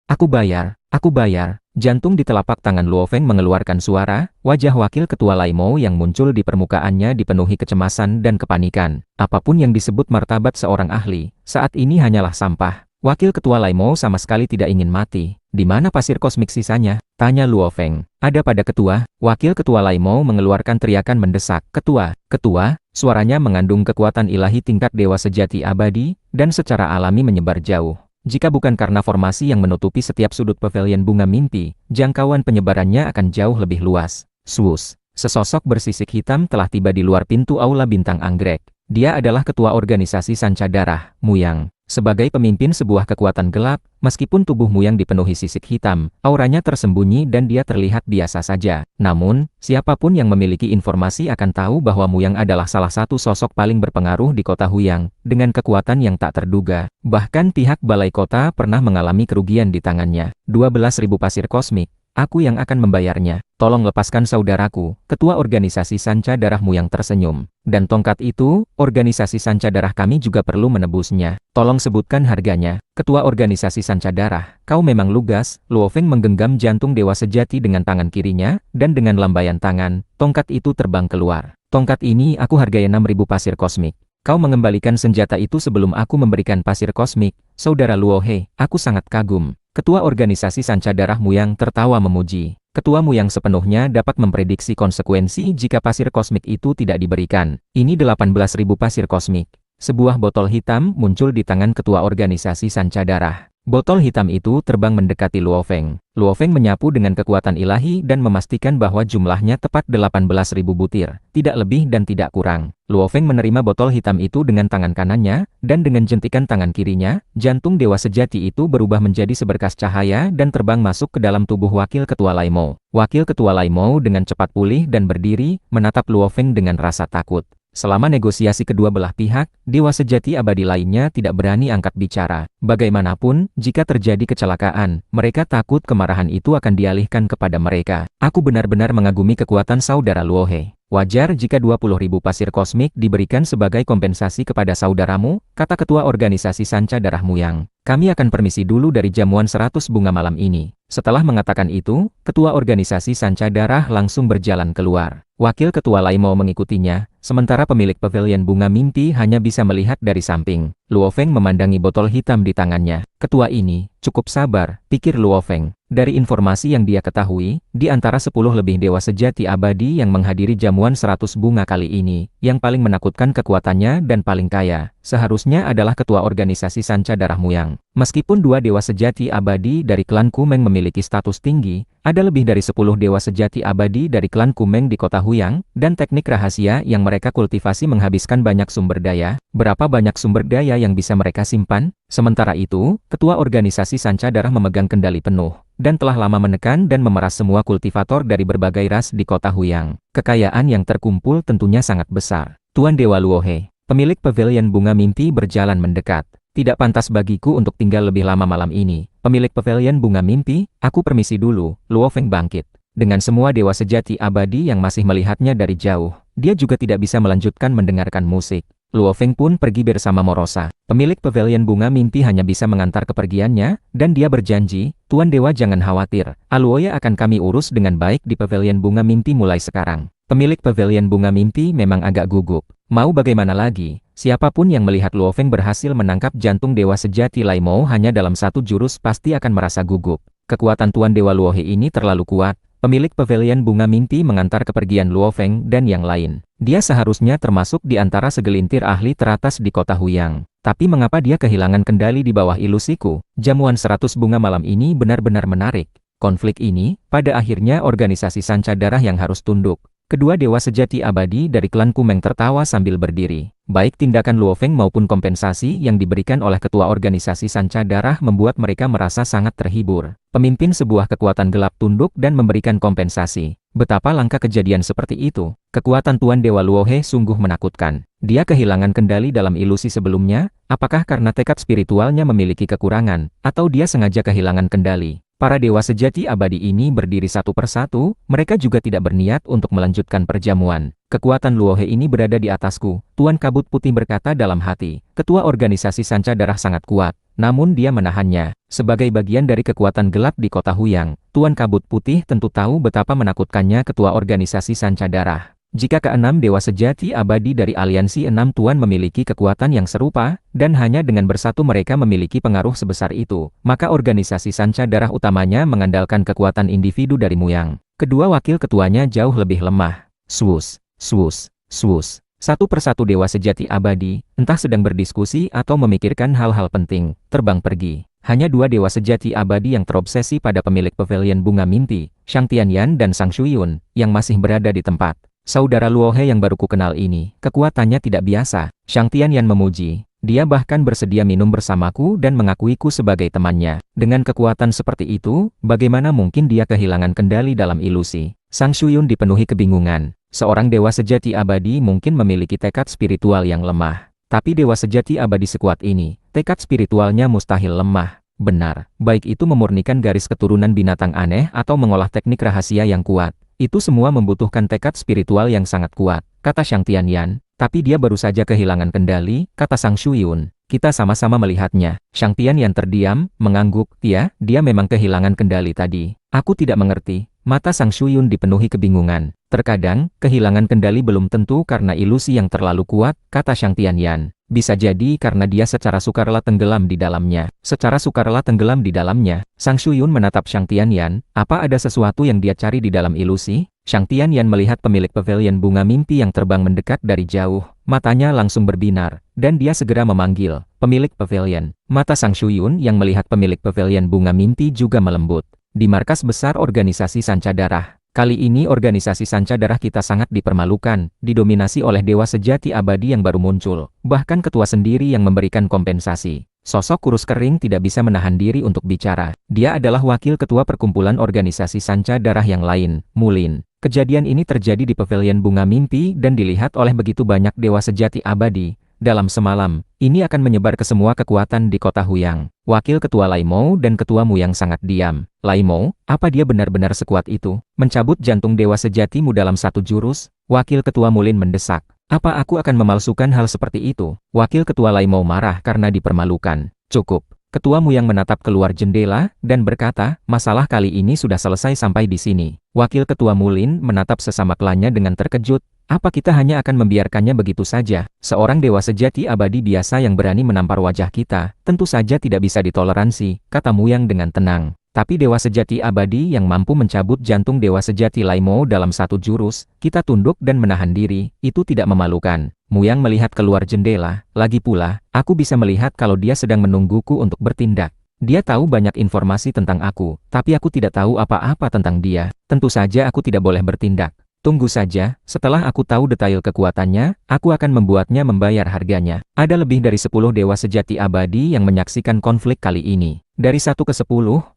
Aku bayar, aku bayar. Jantung di telapak tangan Luofeng mengeluarkan suara, wajah Wakil Ketua Laimo yang muncul di permukaannya dipenuhi kecemasan dan kepanikan. Apapun yang disebut martabat seorang ahli, saat ini hanyalah sampah. Wakil Ketua Laimo sama sekali tidak ingin mati. Di mana pasir kosmik sisanya? Tanya Luofeng. Ada pada ketua. Wakil Ketua Laimo mengeluarkan teriakan mendesak. Ketua, ketua, suaranya mengandung kekuatan ilahi tingkat dewa sejati abadi, dan secara alami menyebar jauh. Jika bukan karena formasi yang menutupi setiap sudut pavilion bunga mimpi, jangkauan penyebarannya akan jauh lebih luas. Swoosh! Sesosok bersisik hitam telah tiba di luar pintu aula bintang anggrek. Dia adalah ketua organisasi Sanca Darah, Muyang. Sebagai pemimpin sebuah kekuatan gelap, meskipun tubuh Muyang dipenuhi sisik hitam, auranya tersembunyi dan dia terlihat biasa saja. Namun, siapapun yang memiliki informasi akan tahu bahwa Muyang adalah salah satu sosok paling berpengaruh di kota Huyang, dengan kekuatan yang tak terduga. Bahkan pihak balai kota pernah mengalami kerugian di tangannya. 12.000 pasir kosmik. Aku yang akan membayarnya. Tolong lepaskan saudaraku. Ketua organisasi Sanca Darah Muyang tersenyum. Dan tongkat itu, organisasi Sanca Darah kami juga perlu menebusnya. Tolong sebutkan harganya. Ketua organisasi Sanca Darah, kau memang lugas. Luo Feng menggenggam jantung dewa sejati dengan tangan kirinya, dan dengan lambaian tangan, tongkat itu terbang keluar. Tongkat ini aku hargai 6.000 pasir kosmik. Kau mengembalikan senjata itu sebelum aku memberikan pasir kosmik. Saudara Luo He, aku sangat kagum. Ketua organisasi Sanca Darah Muyang tertawa memuji. Ketua Muyang sepenuhnya dapat memprediksi konsekuensi jika pasir kosmik itu tidak diberikan. Ini 18.000 pasir kosmik. Sebuah botol hitam muncul di tangan ketua organisasi Sanca Darah. Botol hitam itu terbang mendekati Luo Feng. Luo Feng menyapu dengan kekuatan ilahi dan memastikan bahwa jumlahnya tepat 18.000 butir, tidak lebih dan tidak kurang. Luo Feng menerima botol hitam itu dengan tangan kanannya, dan dengan jentikan tangan kirinya, jantung dewa sejati itu berubah menjadi seberkas cahaya dan terbang masuk ke dalam tubuh wakil ketua Laimo. Wakil ketua Laimo dengan cepat pulih dan berdiri, menatap Luo Feng dengan rasa takut. Selama negosiasi kedua belah pihak, dewa sejati abadi lainnya tidak berani angkat bicara. Bagaimanapun, jika terjadi kecelakaan, mereka takut kemarahan itu akan dialihkan kepada mereka. Aku benar-benar mengagumi kekuatan saudara Luo He. Wajar jika 20.000 pasir kosmik diberikan sebagai kompensasi kepada saudaramu, kata ketua organisasi Sanca Darah Muyang. Kami akan permisi dulu dari jamuan 100 bunga malam ini. Setelah mengatakan itu, ketua organisasi Sanca Darah langsung berjalan keluar. Wakil ketua Laimo mengikutinya, sementara pemilik pavilion bunga mimpi hanya bisa melihat dari samping. Luo Feng memandangi botol hitam di tangannya. Ketua ini, cukup sabar, pikir Luo Feng. Dari informasi yang dia ketahui, di antara 10 lebih dewa sejati abadi yang menghadiri jamuan 100 bunga kali ini, yang paling menakutkan kekuatannya dan paling kaya, seharusnya adalah ketua organisasi Sanca Darah Muyang. Meskipun 2 dewa sejati abadi dari klan Kumeng memiliki status tinggi, ada lebih dari 10 dewa sejati abadi dari klan Kumeng di kota Huyang, dan teknik rahasia yang mereka kultivasi menghabiskan banyak sumber daya. Berapa banyak sumber daya yang bisa mereka simpan? Sementara itu, ketua organisasi Sanca Darah memegang kendali penuh, dan telah lama menekan dan memeras semua kultivator dari berbagai ras di kota Huyang. Kekayaan yang terkumpul tentunya sangat besar. Tuan Dewa Luo He, pemilik pavilion bunga mimpi berjalan mendekat. Tidak pantas bagiku untuk tinggal lebih lama malam ini. Pemilik pavilion bunga mimpi, aku permisi dulu. Luo Feng bangkit. Dengan semua dewa sejati abadi yang masih melihatnya dari jauh, dia juga tidak bisa melanjutkan mendengarkan musik. Luo Feng pun pergi bersama Morosa. Pemilik pavilion bunga mimpi hanya bisa mengantar kepergiannya, dan dia berjanji, Tuan Dewa jangan khawatir, Aluoya akan kami urus dengan baik di pavilion bunga mimpi mulai sekarang. Pemilik pavilion bunga mimpi memang agak gugup. Mau bagaimana lagi, siapapun yang melihat Luo Feng berhasil menangkap jantung dewa sejati Laimo hanya dalam satu jurus pasti akan merasa gugup. Kekuatan Tuan Dewa Luo He ini terlalu kuat. Pemilik pavilion bunga mimpi mengantar kepergian Luo Feng dan yang lain. Dia seharusnya termasuk di antara segelintir ahli teratas di kota Huyang. Tapi mengapa dia kehilangan kendali di bawah ilusiku? Jamuan 100 bunga malam ini benar-benar menarik. Konflik ini, pada akhirnya organisasi Sanca Darah yang harus tunduk. Kedua dewa sejati abadi dari klan Kumeng tertawa sambil berdiri. Baik tindakan Luo Feng maupun kompensasi yang diberikan oleh ketua organisasi Sanca Darah membuat mereka merasa sangat terhibur. Pemimpin sebuah kekuatan gelap tunduk dan memberikan kompensasi. Betapa langka kejadian seperti itu. Kekuatan Tuan Dewa Luo He sungguh menakutkan. Dia kehilangan kendali dalam ilusi sebelumnya, apakah karena tekad spiritualnya memiliki kekurangan, atau dia sengaja kehilangan kendali. Para dewa sejati abadi ini berdiri satu persatu, mereka juga tidak berniat untuk melanjutkan perjamuan. Kekuatan Luo He ini berada di atasku, Tuan Kabut Putih berkata dalam hati. Ketua organisasi Sanca Darah sangat kuat, namun dia menahannya. Sebagai bagian dari kekuatan gelap di kota Huyang, Tuan Kabut Putih tentu tahu betapa menakutkannya ketua organisasi Sanca Darah. Jika keenam dewa sejati abadi dari aliansi 6 tuan memiliki kekuatan yang serupa, dan hanya dengan bersatu mereka memiliki pengaruh sebesar itu, maka organisasi Sanca Darah utamanya mengandalkan kekuatan individu dari Muyang. Kedua wakil ketuanya jauh lebih lemah. Swus, swus, swus. Satu persatu dewa sejati abadi, entah sedang berdiskusi atau memikirkan hal-hal penting, terbang pergi. Hanya 2 dewa sejati abadi yang terobsesi pada pemilik pavilion bunga mimpi, Shang Tianyan dan Sang Shuyun, yang masih berada di tempat. Saudara Luo He yang baru ku kenal ini, kekuatannya tidak biasa. Shang Tianyan memuji. Dia bahkan bersedia minum bersamaku dan mengakuiku sebagai temannya. Dengan kekuatan seperti itu, bagaimana mungkin dia kehilangan kendali dalam ilusi? Sang Shuyun dipenuhi kebingungan. Seorang dewa sejati abadi mungkin memiliki tekad spiritual yang lemah. Tapi dewa sejati abadi sekuat ini, tekad spiritualnya mustahil lemah. Benar, baik itu memurnikan garis keturunan binatang aneh atau mengolah teknik rahasia yang kuat. Itu semua membutuhkan tekad spiritual yang sangat kuat, kata Shang Tianyan. Tapi dia baru saja kehilangan kendali, kata Sang Shuyun. Kita sama-sama melihatnya. Shang Tianyan terdiam, mengangguk. Ya, dia memang kehilangan kendali tadi. Aku tidak mengerti. Mata Sang Shuyun dipenuhi kebingungan. Terkadang, kehilangan kendali belum tentu karena ilusi yang terlalu kuat, kata Shang Tianyan. Bisa jadi karena dia secara sukarela tenggelam di dalamnya. Secara sukarela tenggelam di dalamnya. Sang Shuyun menatap Shang Tianyan. Apa ada sesuatu yang dia cari di dalam ilusi? Shang Tianyan melihat pemilik pavilion bunga mimpi yang terbang mendekat dari jauh. Matanya langsung berbinar, dan dia segera memanggil pemilik pavilion. Mata Sang Shuyun yang melihat pemilik pavilion bunga mimpi juga melembut. Di markas besar organisasi Sanca Darah. Kali ini organisasi Sanca Darah kita sangat dipermalukan, didominasi oleh dewa sejati abadi yang baru muncul. Bahkan ketua sendiri yang memberikan kompensasi. Sosok kurus kering tidak bisa menahan diri untuk bicara. Dia adalah wakil ketua perkumpulan organisasi Sanca Darah yang lain, Mulin. Kejadian ini terjadi di pavilion bunga mimpi dan dilihat oleh begitu banyak dewa sejati abadi. Dalam semalam, ini akan menyebar ke semua kekuatan di kota Huyang. Wakil ketua Laimou dan ketua Muyang sangat diam. Laimou, apa dia benar-benar sekuat itu? Mencabut jantung dewa sejatimu dalam satu jurus? Wakil ketua Mulin mendesak. Apa aku akan memalsukan hal seperti itu? Wakil ketua Laimou marah karena dipermalukan. Cukup. Ketua Muyang menatap keluar jendela dan berkata, masalah kali ini sudah selesai sampai di sini. Wakil ketua Mulin menatap sesama klannya dengan terkejut. Apa kita hanya akan membiarkannya begitu saja? Seorang dewa sejati abadi biasa yang berani menampar wajah kita, tentu saja tidak bisa ditoleransi, kata Muyang dengan tenang. Tapi dewa sejati abadi yang mampu mencabut jantung dewa sejati Laimou dalam satu jurus, kita tunduk dan menahan diri, itu tidak memalukan. Muyang melihat keluar jendela, lagi pula, aku bisa melihat kalau dia sedang menungguku untuk bertindak. Dia tahu banyak informasi tentang aku, tapi aku tidak tahu apa-apa tentang dia. Tentu saja aku tidak boleh bertindak. Tunggu saja, setelah aku tahu detail kekuatannya, aku akan membuatnya membayar harganya. Ada lebih dari 10 dewa sejati abadi yang menyaksikan konflik kali ini. Dari 1 ke 10,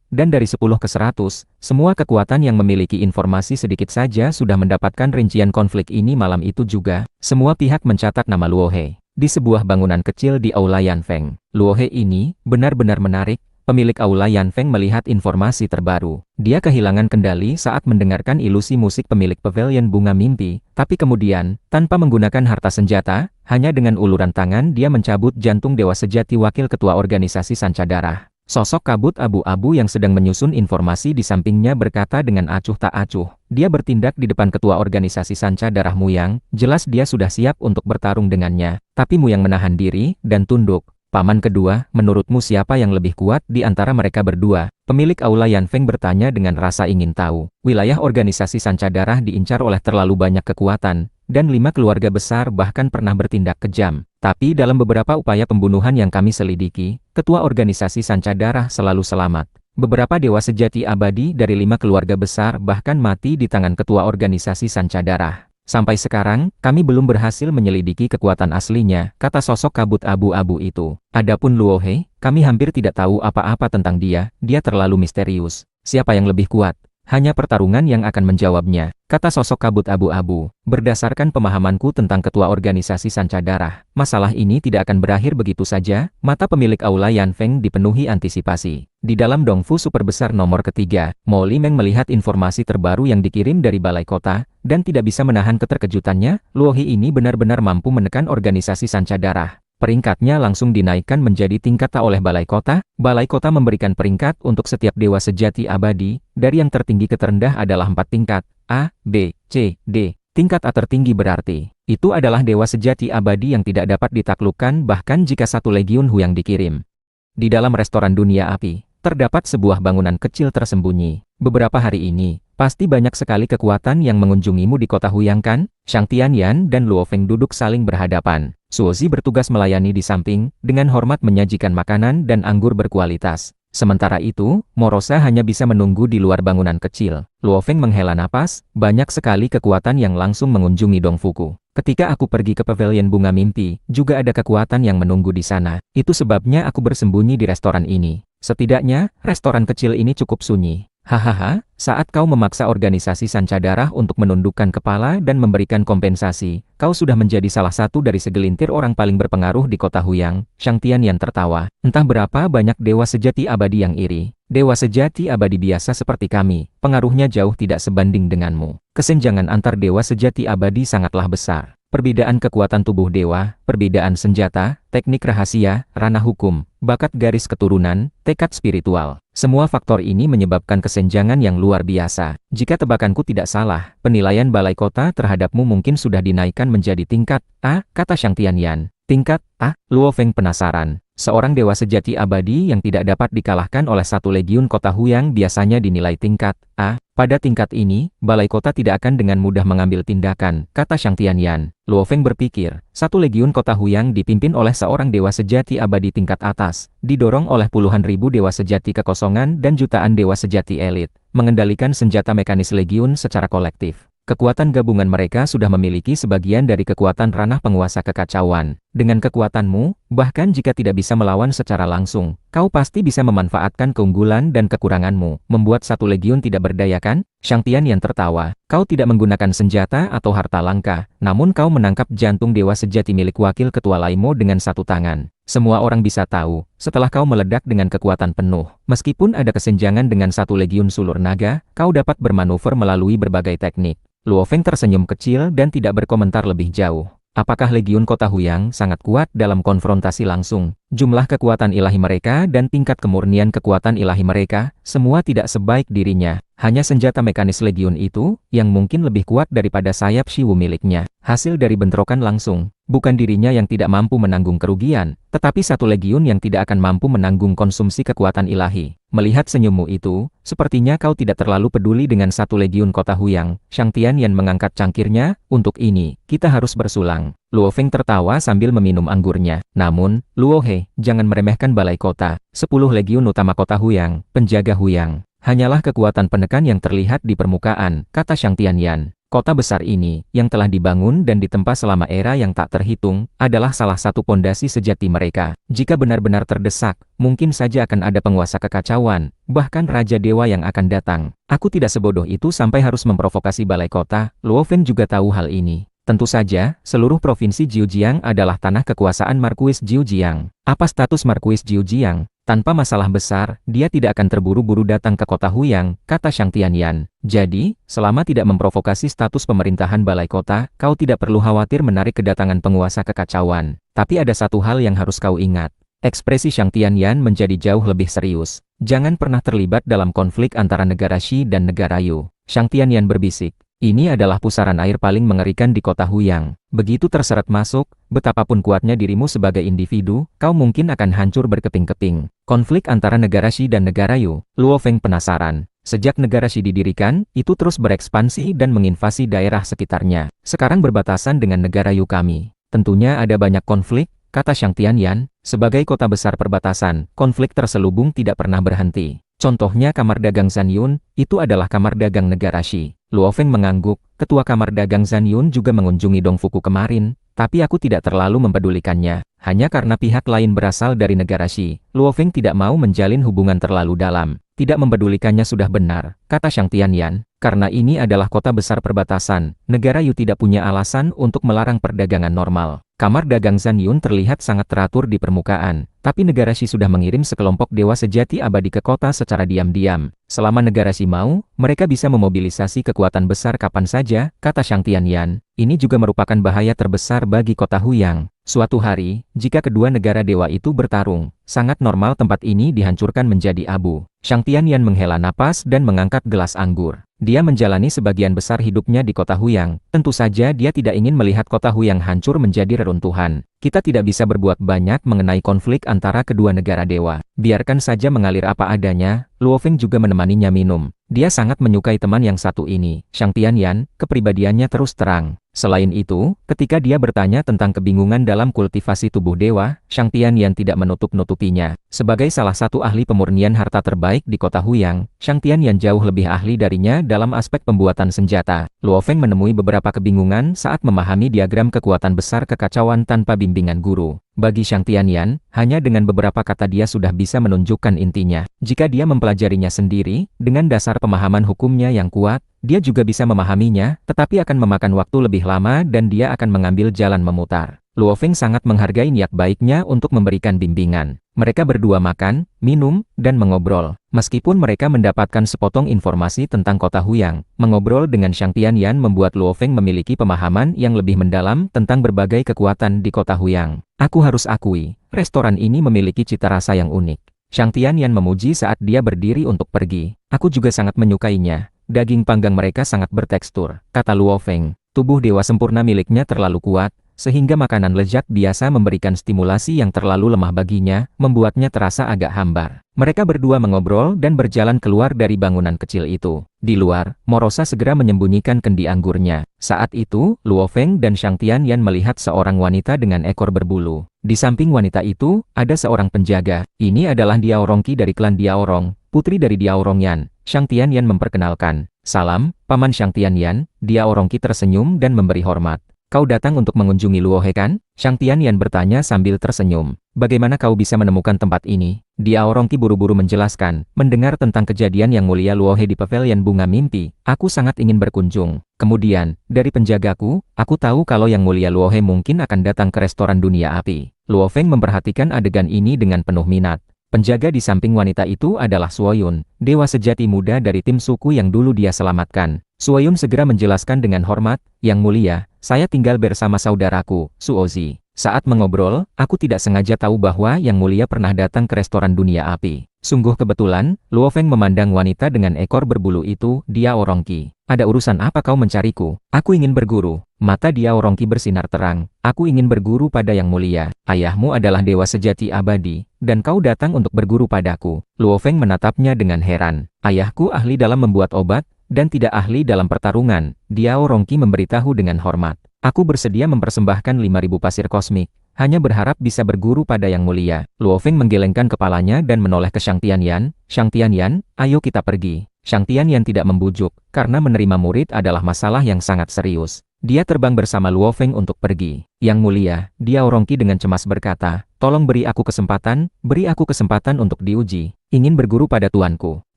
dan dari 10 ke 100, semua kekuatan yang memiliki informasi sedikit saja sudah mendapatkan rincian konflik ini malam itu juga. Semua pihak mencatat nama Luohe. Di sebuah bangunan kecil di Aula Yanfeng. Luohe ini, benar-benar menarik. Pemilik Aula Yanfeng melihat informasi terbaru. Dia kehilangan kendali saat mendengarkan ilusi musik pemilik pavilion bunga mimpi, tapi kemudian, tanpa menggunakan harta senjata, hanya dengan uluran tangan dia mencabut jantung dewa sejati wakil ketua organisasi Sanca Darah. Sosok kabut abu-abu yang sedang menyusun informasi di sampingnya berkata dengan acuh tak acuh. Dia bertindak di depan ketua organisasi Sanca Darah Muyang, jelas dia sudah siap untuk bertarung dengannya. Tapi Muyang menahan diri, dan tunduk. Paman kedua, menurutmu siapa yang lebih kuat di antara mereka berdua? Pemilik Aula Yanfeng bertanya dengan rasa ingin tahu. Wilayah organisasi Sanca Darah diincar oleh terlalu banyak kekuatan, dan 5 keluarga besar bahkan pernah bertindak kejam. Tapi dalam beberapa upaya pembunuhan yang kami selidiki, ketua organisasi Sanca Darah selalu selamat. Beberapa dewa sejati abadi dari 5 keluarga besar bahkan mati di tangan ketua organisasi Sanca Darah. Sampai sekarang, kami belum berhasil menyelidiki kekuatan aslinya, kata sosok kabut abu-abu itu. Adapun Luohe, kami hampir tidak tahu apa-apa tentang dia terlalu misterius. Siapa yang lebih kuat? Hanya pertarungan yang akan menjawabnya, kata sosok kabut abu-abu. Berdasarkan pemahamanku tentang ketua organisasi Sanca Darah, masalah ini tidak akan berakhir begitu saja. Mata pemilik Aula Yanfeng dipenuhi antisipasi. Di dalam Dongfu super besar nomor ketiga, Mo Limeng melihat informasi terbaru yang dikirim dari balai kota, dan tidak bisa menahan keterkejutannya. Luohe ini benar-benar mampu menekan organisasi Sanca Darah. Peringkatnya langsung dinaikkan menjadi tingkat A oleh Balai Kota. Balai Kota memberikan peringkat untuk setiap dewa sejati abadi, dari yang tertinggi ke terendah adalah 4 tingkat, A, B, C, D. Tingkat A tertinggi berarti, itu adalah dewa sejati abadi yang tidak dapat ditaklukkan bahkan jika 1 legiun Huyang dikirim. Di dalam restoran dunia api, terdapat sebuah bangunan kecil tersembunyi. Beberapa hari ini, pasti banyak sekali kekuatan yang mengunjungimu di kota Huyang kan? Shang Tianyan dan Luo Feng duduk saling berhadapan. Suozi bertugas melayani di samping, dengan hormat menyajikan makanan dan anggur berkualitas. Sementara itu, Morosa hanya bisa menunggu di luar bangunan kecil. Luo Feng menghela napas, banyak sekali kekuatan yang langsung mengunjungi Dongfuku. Ketika aku pergi ke pavilion bunga mimpi, juga ada kekuatan yang menunggu di sana. Itu sebabnya aku bersembunyi di restoran ini. Setidaknya, restoran kecil ini cukup sunyi. Hahaha, saat kau memaksa organisasi Sancadarah untuk menundukkan kepala dan memberikan kompensasi, kau sudah menjadi salah satu dari segelintir orang paling berpengaruh di kota Huyang. Shang Tianyan tertawa. Entah berapa banyak dewa sejati abadi yang iri. Dewa sejati abadi biasa seperti kami, pengaruhnya jauh tidak sebanding denganmu. Kesenjangan antar dewa sejati abadi sangatlah besar. Perbedaan kekuatan tubuh dewa, perbedaan senjata, teknik rahasia, ranah hukum, bakat garis keturunan, tekad spiritual. Semua faktor ini menyebabkan kesenjangan yang luar biasa. Jika tebakanku tidak salah, penilaian balai kota terhadapmu mungkin sudah dinaikkan menjadi tingkat A, kata Shang Tianyan. Tingkat A, Luo Feng penasaran. Seorang dewa sejati abadi yang tidak dapat dikalahkan oleh satu legiun kota Huyang biasanya dinilai tingkat A. Pada tingkat ini, balai kota tidak akan dengan mudah mengambil tindakan, kata Shang Tianyan. Luo Feng berpikir, satu legiun kota Huyang dipimpin oleh seorang dewa sejati abadi tingkat atas, didorong oleh puluhan ribu dewa sejati kekosongan dan jutaan dewa sejati elit, mengendalikan senjata mekanis legiun secara kolektif. Kekuatan gabungan mereka sudah memiliki sebagian dari kekuatan ranah penguasa kekacauan. Dengan kekuatanmu, bahkan jika tidak bisa melawan secara langsung, kau pasti bisa memanfaatkan keunggulan dan kekuranganmu, membuat satu legiun tidak berdaya kan? Shang Tianyan tertawa. Kau tidak menggunakan senjata atau harta langka, namun kau menangkap jantung dewa sejati milik wakil ketua Laimo dengan satu tangan. Semua orang bisa tahu, setelah kau meledak dengan kekuatan penuh, meskipun ada kesenjangan dengan satu legiun sulur naga, kau dapat bermanuver melalui berbagai teknik. Luo Feng tersenyum kecil dan tidak berkomentar lebih jauh. Apakah legiun kota Huyang sangat kuat dalam konfrontasi langsung? Jumlah kekuatan ilahi mereka dan tingkat kemurnian kekuatan ilahi mereka, semua tidak sebaik dirinya. Hanya senjata mekanis legiun itu, yang mungkin lebih kuat daripada sayap Shiwu miliknya. Hasil dari bentrokan langsung, bukan dirinya yang tidak mampu menanggung kerugian, tetapi satu legiun yang tidak akan mampu menanggung konsumsi kekuatan ilahi. Melihat senyummu itu, sepertinya kau tidak terlalu peduli dengan satu legiun kota Huyang. Shang Tianyan mengangkat cangkirnya, untuk ini, kita harus bersulang. Luo Feng tertawa sambil meminum anggurnya. Namun, Luo He, jangan meremehkan balai kota. 10 legiun utama kota Huyang, penjaga Huyang. Hanyalah kekuatan penekan yang terlihat di permukaan, kata Shang Tianyan. Kota besar ini, yang telah dibangun dan ditempa selama era yang tak terhitung, adalah salah satu pondasi sejati mereka. Jika benar-benar terdesak, mungkin saja akan ada penguasa kekacauan, bahkan Raja Dewa yang akan datang. Aku tidak sebodoh itu sampai harus memprovokasi balai kota. Luo Feng juga tahu hal ini. Tentu saja, seluruh provinsi Jiujiang adalah tanah kekuasaan Markuis Jiujiang. Apa status Markuis Jiujiang? Tanpa masalah besar, dia tidak akan terburu-buru datang ke kota Huyang, kata Shang Tianyan. Jadi, selama tidak memprovokasi status pemerintahan balai kota, kau tidak perlu khawatir menarik kedatangan penguasa kekacauan. Tapi ada satu hal yang harus kau ingat. Ekspresi Shang Tianyan menjadi jauh lebih serius. Jangan pernah terlibat dalam konflik antara negara Shi dan negara Yu. Shang Tianyan berbisik. Ini adalah pusaran air paling mengerikan di kota Huyang. Begitu terseret masuk, betapapun kuatnya dirimu sebagai individu, kau mungkin akan hancur berkeping-keping. Konflik antara negara Shi dan negara Yu. Luo Feng penasaran. Sejak negara Shi didirikan, itu terus berekspansi dan menginvasi daerah sekitarnya. Sekarang berbatasan dengan negara Yu kami. Tentunya ada banyak konflik, kata Shang Tianyan. Sebagai kota besar perbatasan, konflik terselubung tidak pernah berhenti. Contohnya kamar dagang Zanyun, itu adalah kamar dagang negara Shi. Luo Feng mengangguk, ketua kamar dagang Zanyun juga mengunjungi Dongfuku kemarin, tapi aku tidak terlalu mempedulikannya. Hanya karena pihak lain berasal dari negara Shi, Luo Feng tidak mau menjalin hubungan terlalu dalam. Tidak mempedulikannya sudah benar, kata Shang Tianyan, karena ini adalah kota besar perbatasan, negara Yu tidak punya alasan untuk melarang perdagangan normal. Kamar dagang Zanyun terlihat sangat teratur di permukaan, tapi negara Shi sudah mengirim sekelompok dewa sejati abadi ke kota secara diam-diam. Selama negara Shi mau, mereka bisa memobilisasi kekuatan besar kapan saja, kata Shang Tianyan. Ini juga merupakan bahaya terbesar bagi kota Huyang. Suatu hari, jika kedua negara dewa itu bertarung, sangat normal tempat ini dihancurkan menjadi abu. Shang Tianyan menghela napas dan mengangkat gelas anggur. Dia menjalani sebagian besar hidupnya di kota Huyang. Tentu saja dia tidak ingin melihat kota Huyang hancur menjadi reruntuhan. Kita tidak bisa berbuat banyak mengenai konflik antara kedua negara dewa. Biarkan saja mengalir apa adanya. Luo Feng juga menemaninya minum. Dia sangat menyukai teman yang satu ini. Shang Tianyan, kepribadiannya terus terang. Selain itu, ketika dia bertanya tentang kebingungan dalam kultivasi tubuh dewa, Shang Tianyan tidak menutup-nutupinya. Sebagai salah satu ahli pemurnian harta terbaik di kota Huyang, Shang Tianyan jauh lebih ahli darinya dalam aspek pembuatan senjata. Luo Feng menemui beberapa kebingungan saat memahami diagram kekuatan besar kekacauan tanpa bimbingan guru. Bagi Shang Tianyan, hanya dengan beberapa kata dia sudah bisa menunjukkan intinya. Jika dia mempelajarinya sendiri, dengan dasar pemahaman hukumnya yang kuat, dia juga bisa memahaminya, tetapi akan memakan waktu lebih lama dan dia akan mengambil jalan memutar. Luo Feng sangat menghargai niat baiknya untuk memberikan bimbingan. Mereka berdua makan, minum, dan mengobrol. Meskipun mereka mendapatkan sepotong informasi tentang kota Huyang, mengobrol dengan Shang Tianyan membuat Luo Feng memiliki pemahaman yang lebih mendalam tentang berbagai kekuatan di kota Huyang. Aku harus akui, restoran ini memiliki cita rasa yang unik. Shang Tianyan memuji saat dia berdiri untuk pergi. Aku juga sangat menyukainya. Daging panggang mereka sangat bertekstur, kata Luo Feng. Tubuh dewa sempurna miliknya terlalu kuat, sehingga makanan lezat biasa memberikan stimulasi yang terlalu lemah baginya, membuatnya terasa agak hambar. Mereka berdua mengobrol dan berjalan keluar dari bangunan kecil itu. Di luar, Morosa segera menyembunyikan kendi anggurnya. Saat itu, Luo Feng dan Shang Tianyan melihat seorang wanita dengan ekor berbulu. Di samping wanita itu, ada seorang penjaga. Ini adalah Diao Rongqi dari klan Diao Rong, putri dari Diao Rongyan. Shang Tianyan memperkenalkan. Salam, Paman Shang Tianyan. Diao Rongqi tersenyum dan memberi hormat. Kau datang untuk mengunjungi Luo He kan? Shang Tianyan bertanya sambil tersenyum. Bagaimana kau bisa menemukan tempat ini? Diao Rongqi buru-buru menjelaskan. Mendengar tentang kejadian yang mulia Luo He di Pavilion Bunga Mimpi, aku sangat ingin berkunjung. Kemudian, dari penjagaku, aku tahu kalau yang mulia Luo He mungkin akan datang ke restoran dunia api. Luo Feng memperhatikan adegan ini dengan penuh minat. Penjaga di samping wanita itu adalah Suoyun, dewa sejati muda dari tim suku yang dulu dia selamatkan. Suoyun segera menjelaskan dengan hormat, Yang mulia, saya tinggal bersama saudaraku, Suozi. Saat mengobrol, aku tidak sengaja tahu bahwa Yang mulia pernah datang ke restoran dunia api. Sungguh kebetulan, Luo Feng memandang wanita dengan ekor berbulu itu, Diao Rongqi. Ada urusan apa kau mencariku? Aku ingin berguru. Mata Diao Rongqi bersinar terang. Aku ingin berguru pada Yang mulia. Ayahmu adalah dewa sejati abadi, dan kau datang untuk berguru padaku. Luo Feng menatapnya dengan heran. Ayahku ahli dalam membuat obat, dan tidak ahli dalam pertarungan. Diao Rongqi memberitahu dengan hormat. Aku bersedia mempersembahkan 5.000 pasir kosmik, hanya berharap bisa berguru pada Yang mulia. Luo Feng menggelengkan kepalanya dan menoleh ke Shang Tianyan. Shang Tianyan, ayo kita pergi. Shang Tianyan tidak membujuk, karena menerima murid adalah masalah yang sangat serius. Dia terbang bersama Luo Feng untuk pergi. Yang mulia, Diao Rongqi dengan cemas berkata, tolong beri aku kesempatan untuk diuji. Ingin berguru pada tuanku.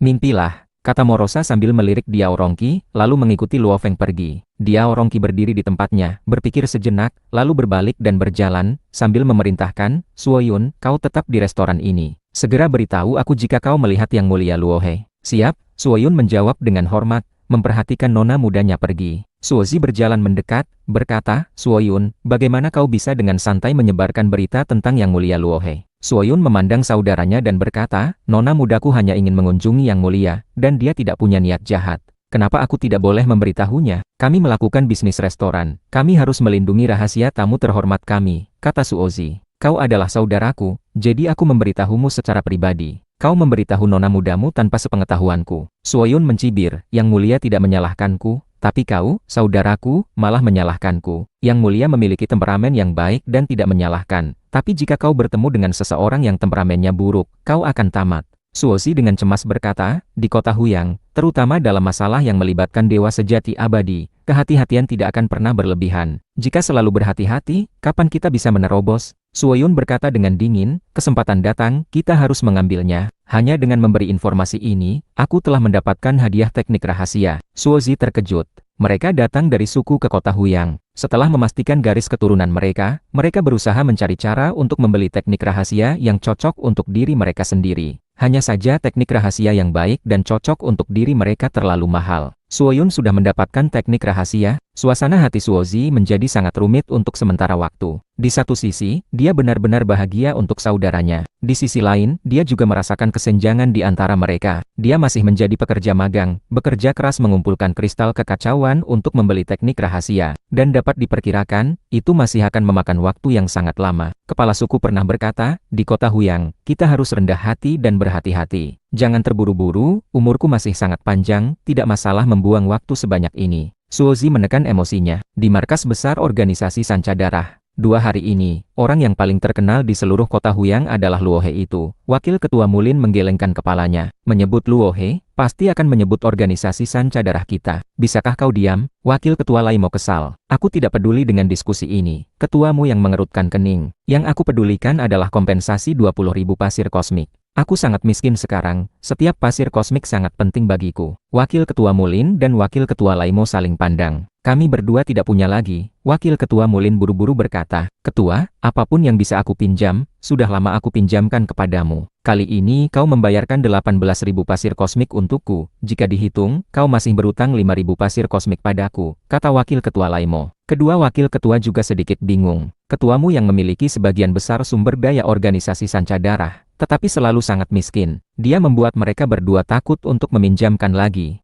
Mimpilah, kata Morosa sambil melirik Diao Rongqi, lalu mengikuti Luo Feng pergi. Diao Rongqi berdiri di tempatnya, berpikir sejenak, lalu berbalik dan berjalan, sambil memerintahkan, Suoyun, kau tetap di restoran ini. Segera beritahu aku jika kau melihat Yang mulia Luo He. Siap, Suoyun menjawab dengan hormat, memperhatikan nona mudanya pergi. Suozi berjalan mendekat, berkata, Suoyun, bagaimana kau bisa dengan santai menyebarkan berita tentang Yang mulia Luo He? Suoyun memandang saudaranya dan berkata, nona mudaku hanya ingin mengunjungi Yang mulia, dan dia tidak punya niat jahat. Kenapa aku tidak boleh memberitahunya? Kami melakukan bisnis restoran. Kami harus melindungi rahasia tamu terhormat kami, kata Suozi. Kau adalah saudaraku, jadi aku memberitahumu secara pribadi. Kau memberitahu nona mudamu tanpa sepengetahuanku. Suoyun mencibir, Yang mulia tidak menyalahkanku, tapi kau, saudaraku, malah menyalahkanku. Yang mulia memiliki temperamen yang baik dan tidak menyalahkan. Tapi jika kau bertemu dengan seseorang yang temperamennya buruk, kau akan tamat. Suozi dengan cemas berkata, di kota Huyang, terutama dalam masalah yang melibatkan dewa sejati abadi, kehati-hatian tidak akan pernah berlebihan. Jika selalu berhati-hati, kapan kita bisa menerobos? Suoyun berkata dengan dingin, kesempatan datang, kita harus mengambilnya. Hanya dengan memberi informasi ini, aku telah mendapatkan hadiah teknik rahasia. Suozi terkejut. Mereka datang dari suku ke kota Huyang. Setelah memastikan garis keturunan mereka, mereka berusaha mencari cara untuk membeli teknik rahasia yang cocok untuk diri mereka sendiri. Hanya saja teknik rahasia yang baik dan cocok untuk diri mereka terlalu mahal. Suoyun sudah mendapatkan teknik rahasia, suasana hati Suozi menjadi sangat rumit untuk sementara waktu. Di satu sisi, dia benar-benar bahagia untuk saudaranya. Di sisi lain, dia juga merasakan kesenjangan di antara mereka. Dia masih menjadi pekerja magang, bekerja keras mengumpulkan kristal kekacauan untuk membeli teknik rahasia. Dan dapat diperkirakan, itu masih akan memakan waktu yang sangat lama. Kepala suku pernah berkata, di kota Huyang, kita harus rendah hati dan berhati-hati. Jangan terburu-buru, umurku masih sangat panjang, tidak masalah membuang waktu sebanyak ini. Suozi menekan emosinya. Di markas besar organisasi Sanca Darah. 2 hari ini, orang yang paling terkenal di seluruh kota Huyang adalah Luohe itu. Wakil Ketua Mulin menggelengkan kepalanya. Menyebut Luohe, pasti akan menyebut organisasi Sanca Darah kita. Bisakah kau diam? Wakil Ketua Laimo kesal. Aku tidak peduli dengan diskusi ini. Ketuamu yang mengerutkan kening. Yang aku pedulikan adalah kompensasi 20.000 pasir kosmik. Aku sangat miskin sekarang, setiap pasir kosmik sangat penting bagiku. Wakil Ketua Mulin dan Wakil Ketua Laimo saling pandang. Kami berdua tidak punya lagi. Wakil Ketua Mulin buru-buru berkata, Ketua, apapun yang bisa aku pinjam, sudah lama aku pinjamkan kepadamu. Kali ini kau membayarkan 18.000 pasir kosmik untukku. Jika dihitung, kau masih berutang 5.000 pasir kosmik padaku, kata Wakil Ketua Laimo. Kedua wakil ketua juga sedikit bingung. Ketuamu yang memiliki sebagian besar sumber daya organisasi Sanca Darah, tetapi selalu sangat miskin. Dia membuat mereka berdua takut untuk meminjamkan lagi.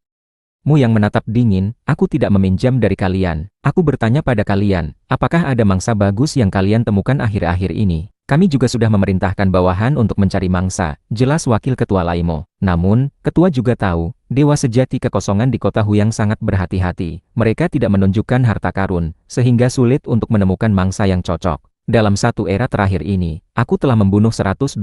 Mu yang menatap dingin, aku tidak meminjam dari kalian. Aku bertanya pada kalian, apakah ada mangsa bagus yang kalian temukan akhir-akhir ini? Kami juga sudah memerintahkan bawahan untuk mencari mangsa, jelas Wakil Ketua Laimo. Namun, ketua juga tahu, Dewa Sejati Kekosongan di kota Huyang sangat berhati-hati. Mereka tidak menunjukkan harta karun, sehingga sulit untuk menemukan mangsa yang cocok. Dalam satu era terakhir ini, aku telah membunuh 122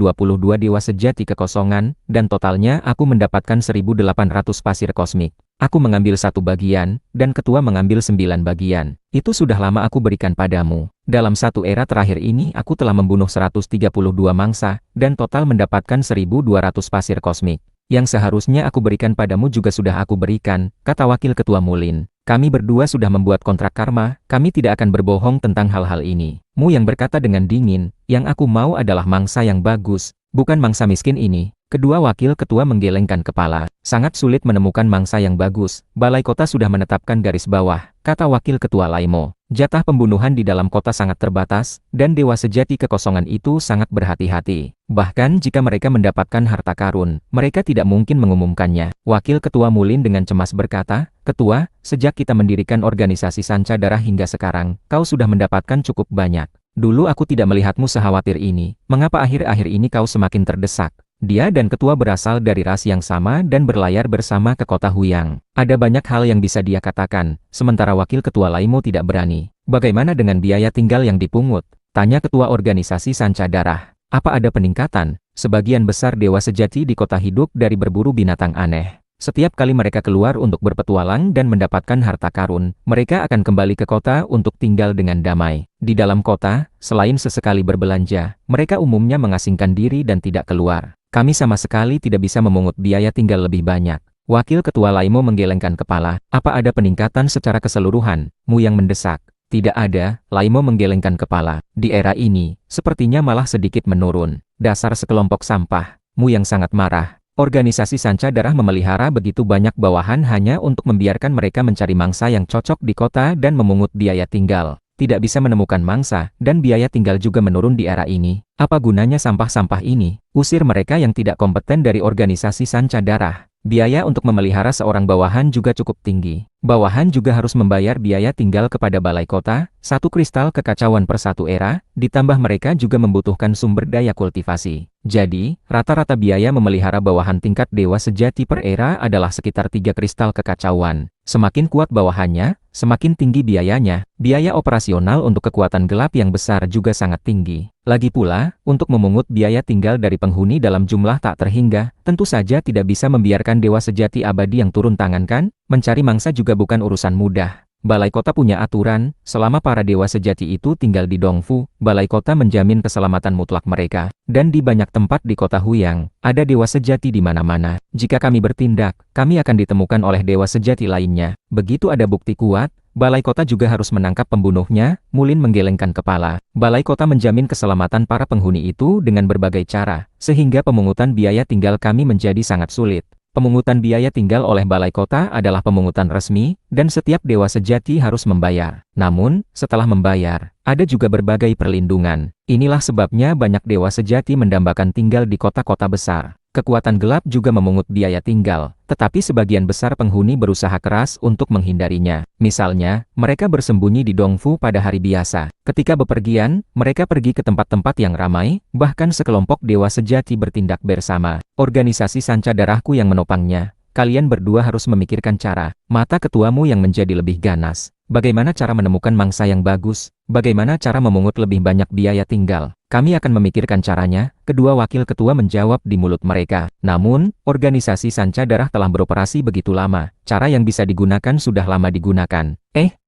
Dewa Sejati Kekosongan, dan totalnya aku mendapatkan 1.800 pasir kosmik. Aku mengambil 1 bagian, dan ketua mengambil 9 bagian. Itu sudah lama aku berikan padamu. Dalam satu era terakhir ini aku telah membunuh 132 mangsa, dan total mendapatkan 1.200 pasir kosmik. Yang seharusnya aku berikan padamu juga sudah aku berikan, kata Wakil Ketua Mulin. Kami berdua sudah membuat kontrak karma, kami tidak akan berbohong tentang hal-hal ini. Mu yang berkata dengan dingin, yang aku mau adalah mangsa yang bagus, bukan mangsa miskin ini. Kedua wakil ketua menggelengkan kepala. Sangat sulit menemukan mangsa yang bagus. Balai kota sudah menetapkan garis bawah, kata wakil ketua Laimo. Jatah pembunuhan di dalam kota sangat terbatas, dan Dewa Sejati Kekosongan itu sangat berhati-hati. Bahkan jika mereka mendapatkan harta karun, mereka tidak mungkin mengumumkannya. Wakil Ketua Mulin dengan cemas berkata, Ketua, sejak kita mendirikan organisasi Sanca Darah hingga sekarang, kau sudah mendapatkan cukup banyak. Dulu aku tidak melihatmu sekhawatir ini. Mengapa akhir-akhir ini kau semakin terdesak? Dia dan ketua berasal dari ras yang sama dan berlayar bersama ke kota Huyang. Ada banyak hal yang bisa dia katakan, sementara wakil ketua Laimo tidak berani. Bagaimana dengan biaya tinggal yang dipungut? Tanya ketua organisasi Sanca Darah. Apa ada peningkatan? Sebagian besar dewa sejati di kota hidup dari berburu binatang aneh. Setiap kali mereka keluar untuk berpetualang dan mendapatkan harta karun, mereka akan kembali ke kota untuk tinggal dengan damai. Di dalam kota, selain sesekali berbelanja, mereka umumnya mengasingkan diri dan tidak keluar. Kami sama sekali tidak bisa memungut biaya tinggal lebih banyak. Wakil Ketua Laimo menggelengkan kepala. Apa ada peningkatan secara keseluruhan? Mu yang mendesak. Tidak ada, Laimo menggelengkan kepala. Di era ini, sepertinya malah sedikit menurun. Dasar sekelompok sampah. Mu yang sangat marah. Organisasi Sanca Darah memelihara begitu banyak bawahan hanya untuk membiarkan mereka mencari mangsa yang cocok di kota dan memungut biaya tinggal. Tidak bisa menemukan mangsa, dan biaya tinggal juga menurun di era ini. Apa gunanya sampah-sampah ini? Usir mereka yang tidak kompeten dari organisasi Sanca Darah. Biaya untuk memelihara seorang bawahan juga cukup tinggi. Bawahan juga harus membayar biaya tinggal kepada balai kota, 1 kristal kekacauan per 1 era, ditambah mereka juga membutuhkan sumber daya kultivasi. Jadi, rata-rata biaya memelihara bawahan tingkat dewa sejati per era adalah sekitar 3 kristal kekacauan. Semakin kuat bawahannya, semakin tinggi biayanya. Biaya operasional untuk kekuatan gelap yang besar juga sangat tinggi. Lagi pula, untuk memungut biaya tinggal dari penghuni dalam jumlah tak terhingga, tentu saja tidak bisa membiarkan dewa sejati abadi yang turun tangan kan? Mencari mangsa juga bukan urusan mudah. Balai kota punya aturan, selama para dewa sejati itu tinggal di Dongfu, balai kota menjamin keselamatan mutlak mereka. Dan di banyak tempat di kota Huyang, ada dewa sejati di mana-mana. Jika kami bertindak, kami akan ditemukan oleh dewa sejati lainnya. Begitu ada bukti kuat, balai kota juga harus menangkap pembunuhnya. Mulin menggelengkan kepala. Balai kota menjamin keselamatan para penghuni itu dengan berbagai cara, sehingga pemungutan biaya tinggal kami menjadi sangat sulit. Pemungutan biaya tinggal oleh balai kota adalah pemungutan resmi, dan setiap dewa sejati harus membayar. Namun, setelah membayar, ada juga berbagai perlindungan. Inilah sebabnya banyak dewa sejati mendambakan tinggal di kota-kota besar. Kekuatan gelap juga memungut biaya tinggal, tetapi sebagian besar penghuni berusaha keras untuk menghindarinya. Misalnya, mereka bersembunyi di Dongfu pada hari biasa. Ketika bepergian, mereka pergi ke tempat-tempat yang ramai, bahkan sekelompok dewa sejati bertindak bersama. Organisasi Sanca Darahku yang menopangnya, kalian berdua harus memikirkan cara. Mata ketuamu yang menjadi lebih ganas. Bagaimana cara menemukan mangsa yang bagus? Bagaimana cara memungut lebih banyak biaya tinggal? Kami akan memikirkan caranya, kedua wakil ketua menjawab di mulut mereka. Namun, organisasi Sanca Darah telah beroperasi begitu lama. Cara yang bisa digunakan sudah lama digunakan.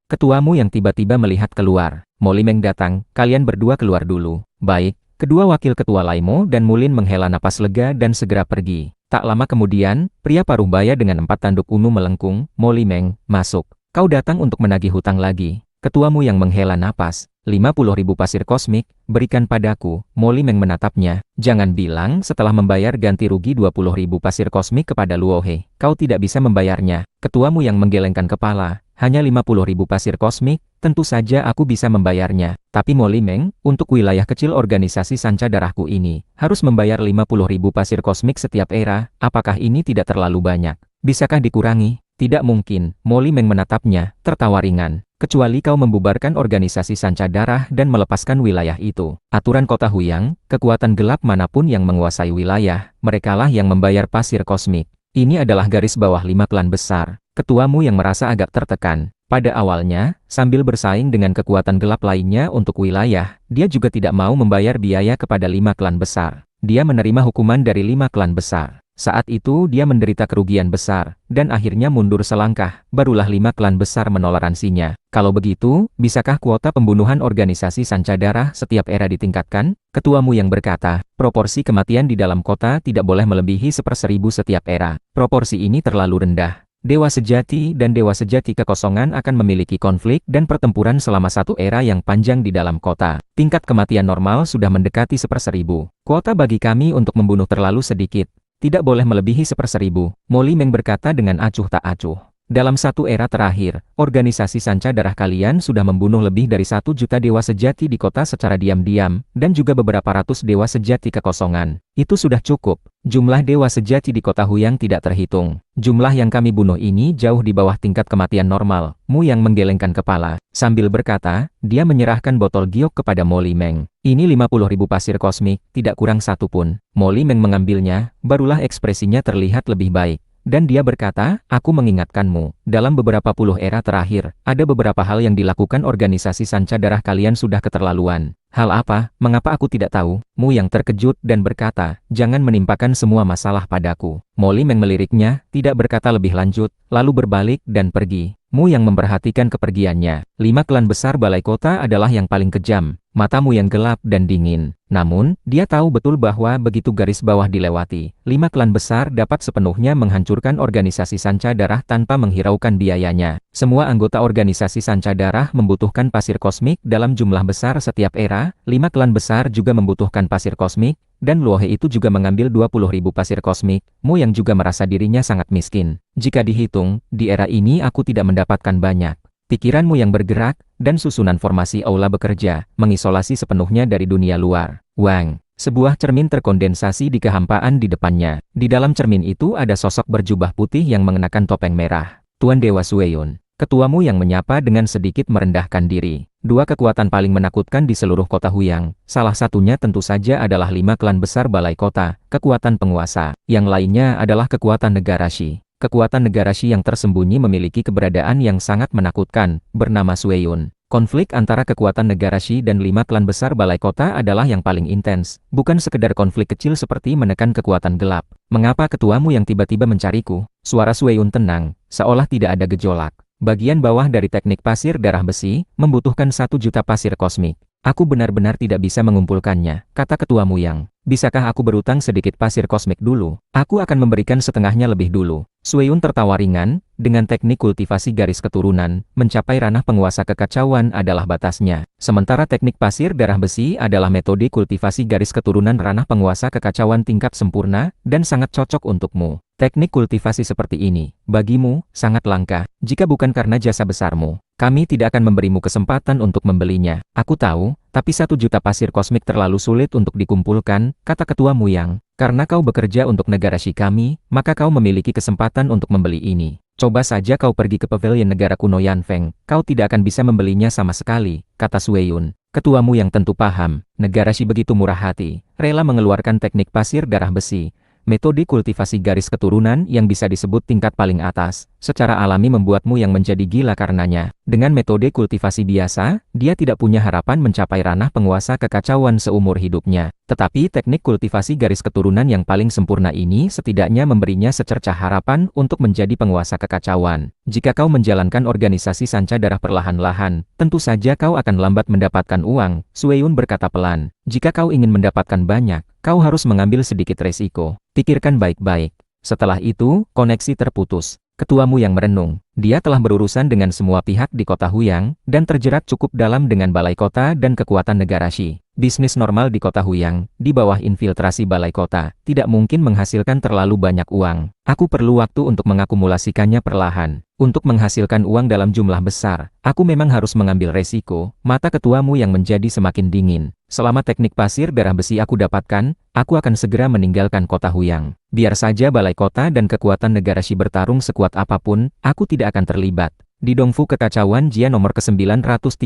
Ketuamu yang tiba-tiba melihat keluar. Molly Meng datang, kalian berdua keluar dulu. Baik, kedua wakil ketua Laimo dan Mulin menghela napas lega dan segera pergi. Tak lama kemudian, pria paruh baya dengan 4 tanduk ungu melengkung. Molly Meng, masuk. Kau datang untuk menagih hutang lagi. Ketuamu yang menghela napas. 50.000 pasir kosmik, berikan padaku. Molly Meng menatapnya. Jangan bilang setelah membayar ganti rugi 20.000 pasir kosmik kepada Luohe, kau tidak bisa membayarnya. Ketuamu yang menggelengkan kepala. Hanya 50.000 pasir kosmik, tentu saja aku bisa membayarnya. Tapi Molly Meng, untuk wilayah kecil organisasi Sanca Darahku ini, harus membayar 50.000 pasir kosmik setiap era, apakah ini tidak terlalu banyak? Bisakah dikurangi? Tidak mungkin, Molly Meng menatapnya, tertawa ringan. Kecuali kau membubarkan organisasi Sanca Darah dan melepaskan wilayah itu. Aturan kota Huyang, kekuatan gelap manapun yang menguasai wilayah, merekalah yang membayar pasir kosmik. Ini adalah garis bawah 5 klan besar. Ketuamu yang merasa agak tertekan. Pada awalnya, sambil bersaing dengan kekuatan gelap lainnya untuk wilayah, dia juga tidak mau membayar biaya kepada 5 klan besar. Dia menerima hukuman dari 5 klan besar. Saat itu dia menderita kerugian besar, dan akhirnya mundur selangkah, barulah 5 klan besar menoleransinya. Kalau begitu, bisakah kuota pembunuhan organisasi Sanca Darah setiap era ditingkatkan? Ketuamu yang berkata, proporsi kematian di dalam kota tidak boleh melebihi 1/1000 setiap era. Proporsi ini terlalu rendah. Dewa sejati dan dewa sejati kekosongan akan memiliki konflik dan pertempuran selama satu era yang panjang di dalam kota. Tingkat kematian normal sudah mendekati 1/1000. Kuota bagi kami untuk membunuh terlalu sedikit. Tidak boleh melebihi 1/1000. Molly Meng berkata dengan acuh tak acuh. Dalam satu era terakhir, organisasi Sanca Darah kalian sudah membunuh lebih dari 1 juta dewa sejati di kota secara diam-diam, dan juga beberapa ratus dewa sejati kekosongan. Itu sudah cukup. Jumlah dewa sejati di kota Huyang tidak terhitung. Jumlah yang kami bunuh ini jauh di bawah tingkat kematian normal. Mu yang menggelengkan kepala. Sambil berkata, dia menyerahkan botol giok kepada Molly Meng. Ini 50.000 pasir kosmik, tidak kurang satu pun. Molly Meng mengambilnya, barulah ekspresinya terlihat lebih baik. Dan dia berkata, aku mengingatkanmu, dalam beberapa puluh era terakhir, ada beberapa hal yang dilakukan organisasi Sanca Darah kalian sudah keterlaluan. Hal apa? Mengapa aku tidak tahu? Mu yang terkejut dan berkata, jangan menimpakan semua masalah padaku. Molly Meng meliriknya, tidak berkata lebih lanjut, lalu berbalik dan pergi. Mu yang memperhatikan kepergiannya. 5 klan besar balai kota adalah yang paling kejam. Matamu yang gelap dan dingin. Namun, dia tahu betul bahwa begitu garis bawah dilewati, 5 klan besar dapat sepenuhnya menghancurkan organisasi Sanca Darah tanpa menghiraukan biayanya. Semua anggota organisasi Sanca Darah membutuhkan pasir kosmik dalam jumlah besar setiap era, 5 klan besar juga membutuhkan pasir kosmik, dan Luohe itu juga mengambil 20.000 pasir kosmik. Mu yang juga merasa dirinya sangat miskin. Jika dihitung, di era ini aku tidak mendapatkan banyak. Pikiranmu yang bergerak, dan susunan formasi aula bekerja, mengisolasi sepenuhnya dari dunia luar. Wang, sebuah cermin terkondensasi di kehampaan di depannya. Di dalam cermin itu ada sosok berjubah putih yang mengenakan topeng merah. Tuan Dewa Sueyun. Ketuamu yang menyapa dengan sedikit merendahkan diri. 2 kekuatan paling menakutkan di seluruh kota Huyang. Salah satunya tentu saja adalah 5 klan besar balai kota, kekuatan penguasa. Yang lainnya adalah kekuatan negara Shi. Kekuatan negara Shi yang tersembunyi memiliki keberadaan yang sangat menakutkan, bernama Sueyun. Konflik antara kekuatan negara Shi dan 5 klan besar balai kota adalah yang paling intens, bukan sekedar konflik kecil seperti menekan kekuatan gelap. Mengapa ketuamu yang tiba-tiba mencariku? Suara Sueyun tenang, seolah tidak ada gejolak. Bagian bawah dari teknik pasir darah besi, membutuhkan 1 juta pasir kosmik. Aku benar-benar tidak bisa mengumpulkannya, kata ketuamu yang. Bisakah aku berutang sedikit pasir kosmik dulu? Aku akan memberikan setengahnya lebih dulu. Sueyun tertawa ringan, dengan teknik kultivasi garis keturunan, mencapai ranah penguasa kekacauan adalah batasnya. Sementara teknik pasir darah besi adalah metode kultivasi garis keturunan ranah penguasa kekacauan tingkat sempurna, dan sangat cocok untukmu. Teknik kultivasi seperti ini, bagimu, sangat langka. Jika bukan karena jasa besarmu, kami tidak akan memberimu kesempatan untuk membelinya. Aku tahu, tapi 1 juta pasir kosmik terlalu sulit untuk dikumpulkan, kata ketuamu yang. Karena kau bekerja untuk negara Shi kami, maka kau memiliki kesempatan untuk membeli ini. Coba saja kau pergi ke pavilion negara kuno Yanfeng, kau tidak akan bisa membelinya sama sekali, kata Sueyun. Ketuamu yang tentu paham, negara Shi begitu murah hati, rela mengeluarkan teknik pasir darah besi, Metode kultivasi garis keturunan yang bisa disebut tingkat paling atas, secara alami membuatmu yang menjadi gila karenanya. Dengan metode kultivasi biasa, dia tidak punya harapan mencapai ranah penguasa kekacauan seumur hidupnya. Tetapi teknik kultivasi garis keturunan yang paling sempurna ini setidaknya memberinya secercah harapan untuk menjadi penguasa kekacauan. Jika kau menjalankan organisasi sanca darah perlahan-lahan, tentu saja kau akan lambat mendapatkan uang, Sueyun berkata pelan. Jika kau ingin mendapatkan banyak, kau harus mengambil sedikit resiko. Pikirkan baik-baik. Setelah itu, koneksi terputus. Ketuamu yang merenung. Dia telah berurusan dengan semua pihak di kota Huyang, dan terjerat cukup dalam dengan balai kota dan kekuatan negara Shi. Bisnis normal di kota Huyang, di bawah infiltrasi balai kota, tidak mungkin menghasilkan terlalu banyak uang. Aku perlu waktu untuk mengakumulasikannya perlahan. Untuk menghasilkan uang dalam jumlah besar, aku memang harus mengambil resiko. Mata ketuamu yang menjadi semakin dingin. Selama teknik pasir darah besi aku dapatkan, aku akan segera meninggalkan kota Huyang. Biar saja balai kota dan kekuatan negara Shi bertarung sekuat apapun, aku tidak akan terlibat. Di Dongfu Kekacauan Jia nomor ke-913.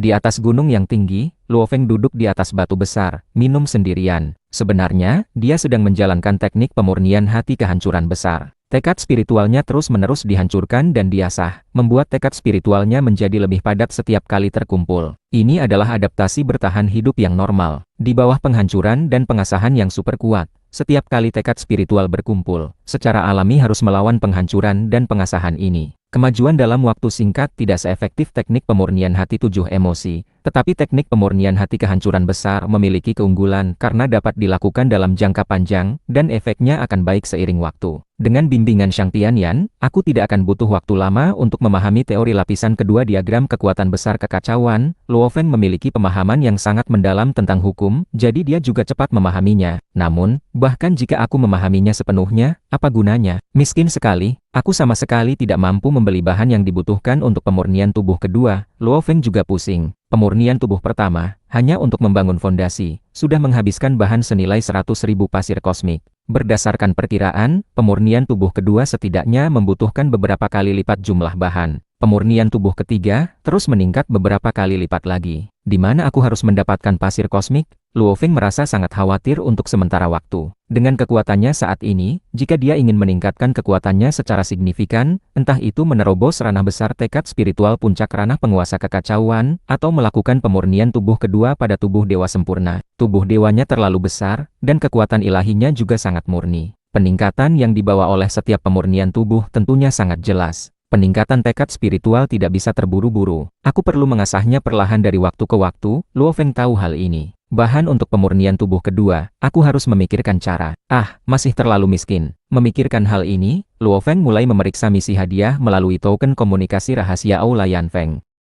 Di atas gunung yang tinggi, Luo Feng duduk di atas batu besar, minum sendirian. Sebenarnya, dia sedang menjalankan teknik pemurnian hati kehancuran besar. Tekad spiritualnya terus-menerus dihancurkan dan diasah, membuat tekad spiritualnya menjadi lebih padat setiap kali terkumpul. Ini adalah adaptasi bertahan hidup yang normal. Di bawah penghancuran dan pengasahan yang super kuat, setiap kali tekad spiritual berkumpul, secara alami harus melawan penghancuran dan pengasahan ini. Kemajuan dalam waktu singkat tidak seefektif teknik pemurnian hati 7 emosi, tetapi teknik pemurnian hati kehancuran besar memiliki keunggulan karena dapat dilakukan dalam jangka panjang, dan efeknya akan baik seiring waktu. Dengan bimbingan Shang Tianyan, aku tidak akan butuh waktu lama untuk memahami teori lapisan kedua diagram kekuatan besar kekacauan. Luo Feng memiliki pemahaman yang sangat mendalam tentang hukum, jadi dia juga cepat memahaminya. Namun, bahkan jika aku memahaminya sepenuhnya, apa gunanya? Miskin sekali. Aku sama sekali tidak mampu membeli bahan yang dibutuhkan untuk pemurnian tubuh kedua. Luo Feng juga pusing. Pemurnian tubuh pertama, hanya untuk membangun fondasi, sudah menghabiskan bahan senilai 100.000 pasir kosmik. Berdasarkan perkiraan, pemurnian tubuh kedua setidaknya membutuhkan beberapa kali lipat jumlah bahan. Pemurnian tubuh ketiga, terus meningkat beberapa kali lipat lagi. Di mana aku harus mendapatkan pasir kosmik? Luo Feng merasa sangat khawatir untuk sementara waktu. Dengan kekuatannya saat ini, jika dia ingin meningkatkan kekuatannya secara signifikan, entah itu menerobos ranah besar tekad spiritual puncak ranah penguasa kekacauan, atau melakukan pemurnian tubuh kedua pada tubuh dewa sempurna. Tubuh dewanya terlalu besar, dan kekuatan ilahinya juga sangat murni. Peningkatan yang dibawa oleh setiap pemurnian tubuh tentunya sangat jelas. Peningkatan tekad spiritual tidak bisa terburu-buru. Aku perlu mengasahnya perlahan dari waktu ke waktu. Luo Feng tahu hal ini. Bahan untuk pemurnian tubuh kedua, aku harus memikirkan cara. Masih terlalu miskin. Memikirkan hal ini, Luo Feng mulai memeriksa misi hadiah melalui token komunikasi rahasia Aula Yan Feng.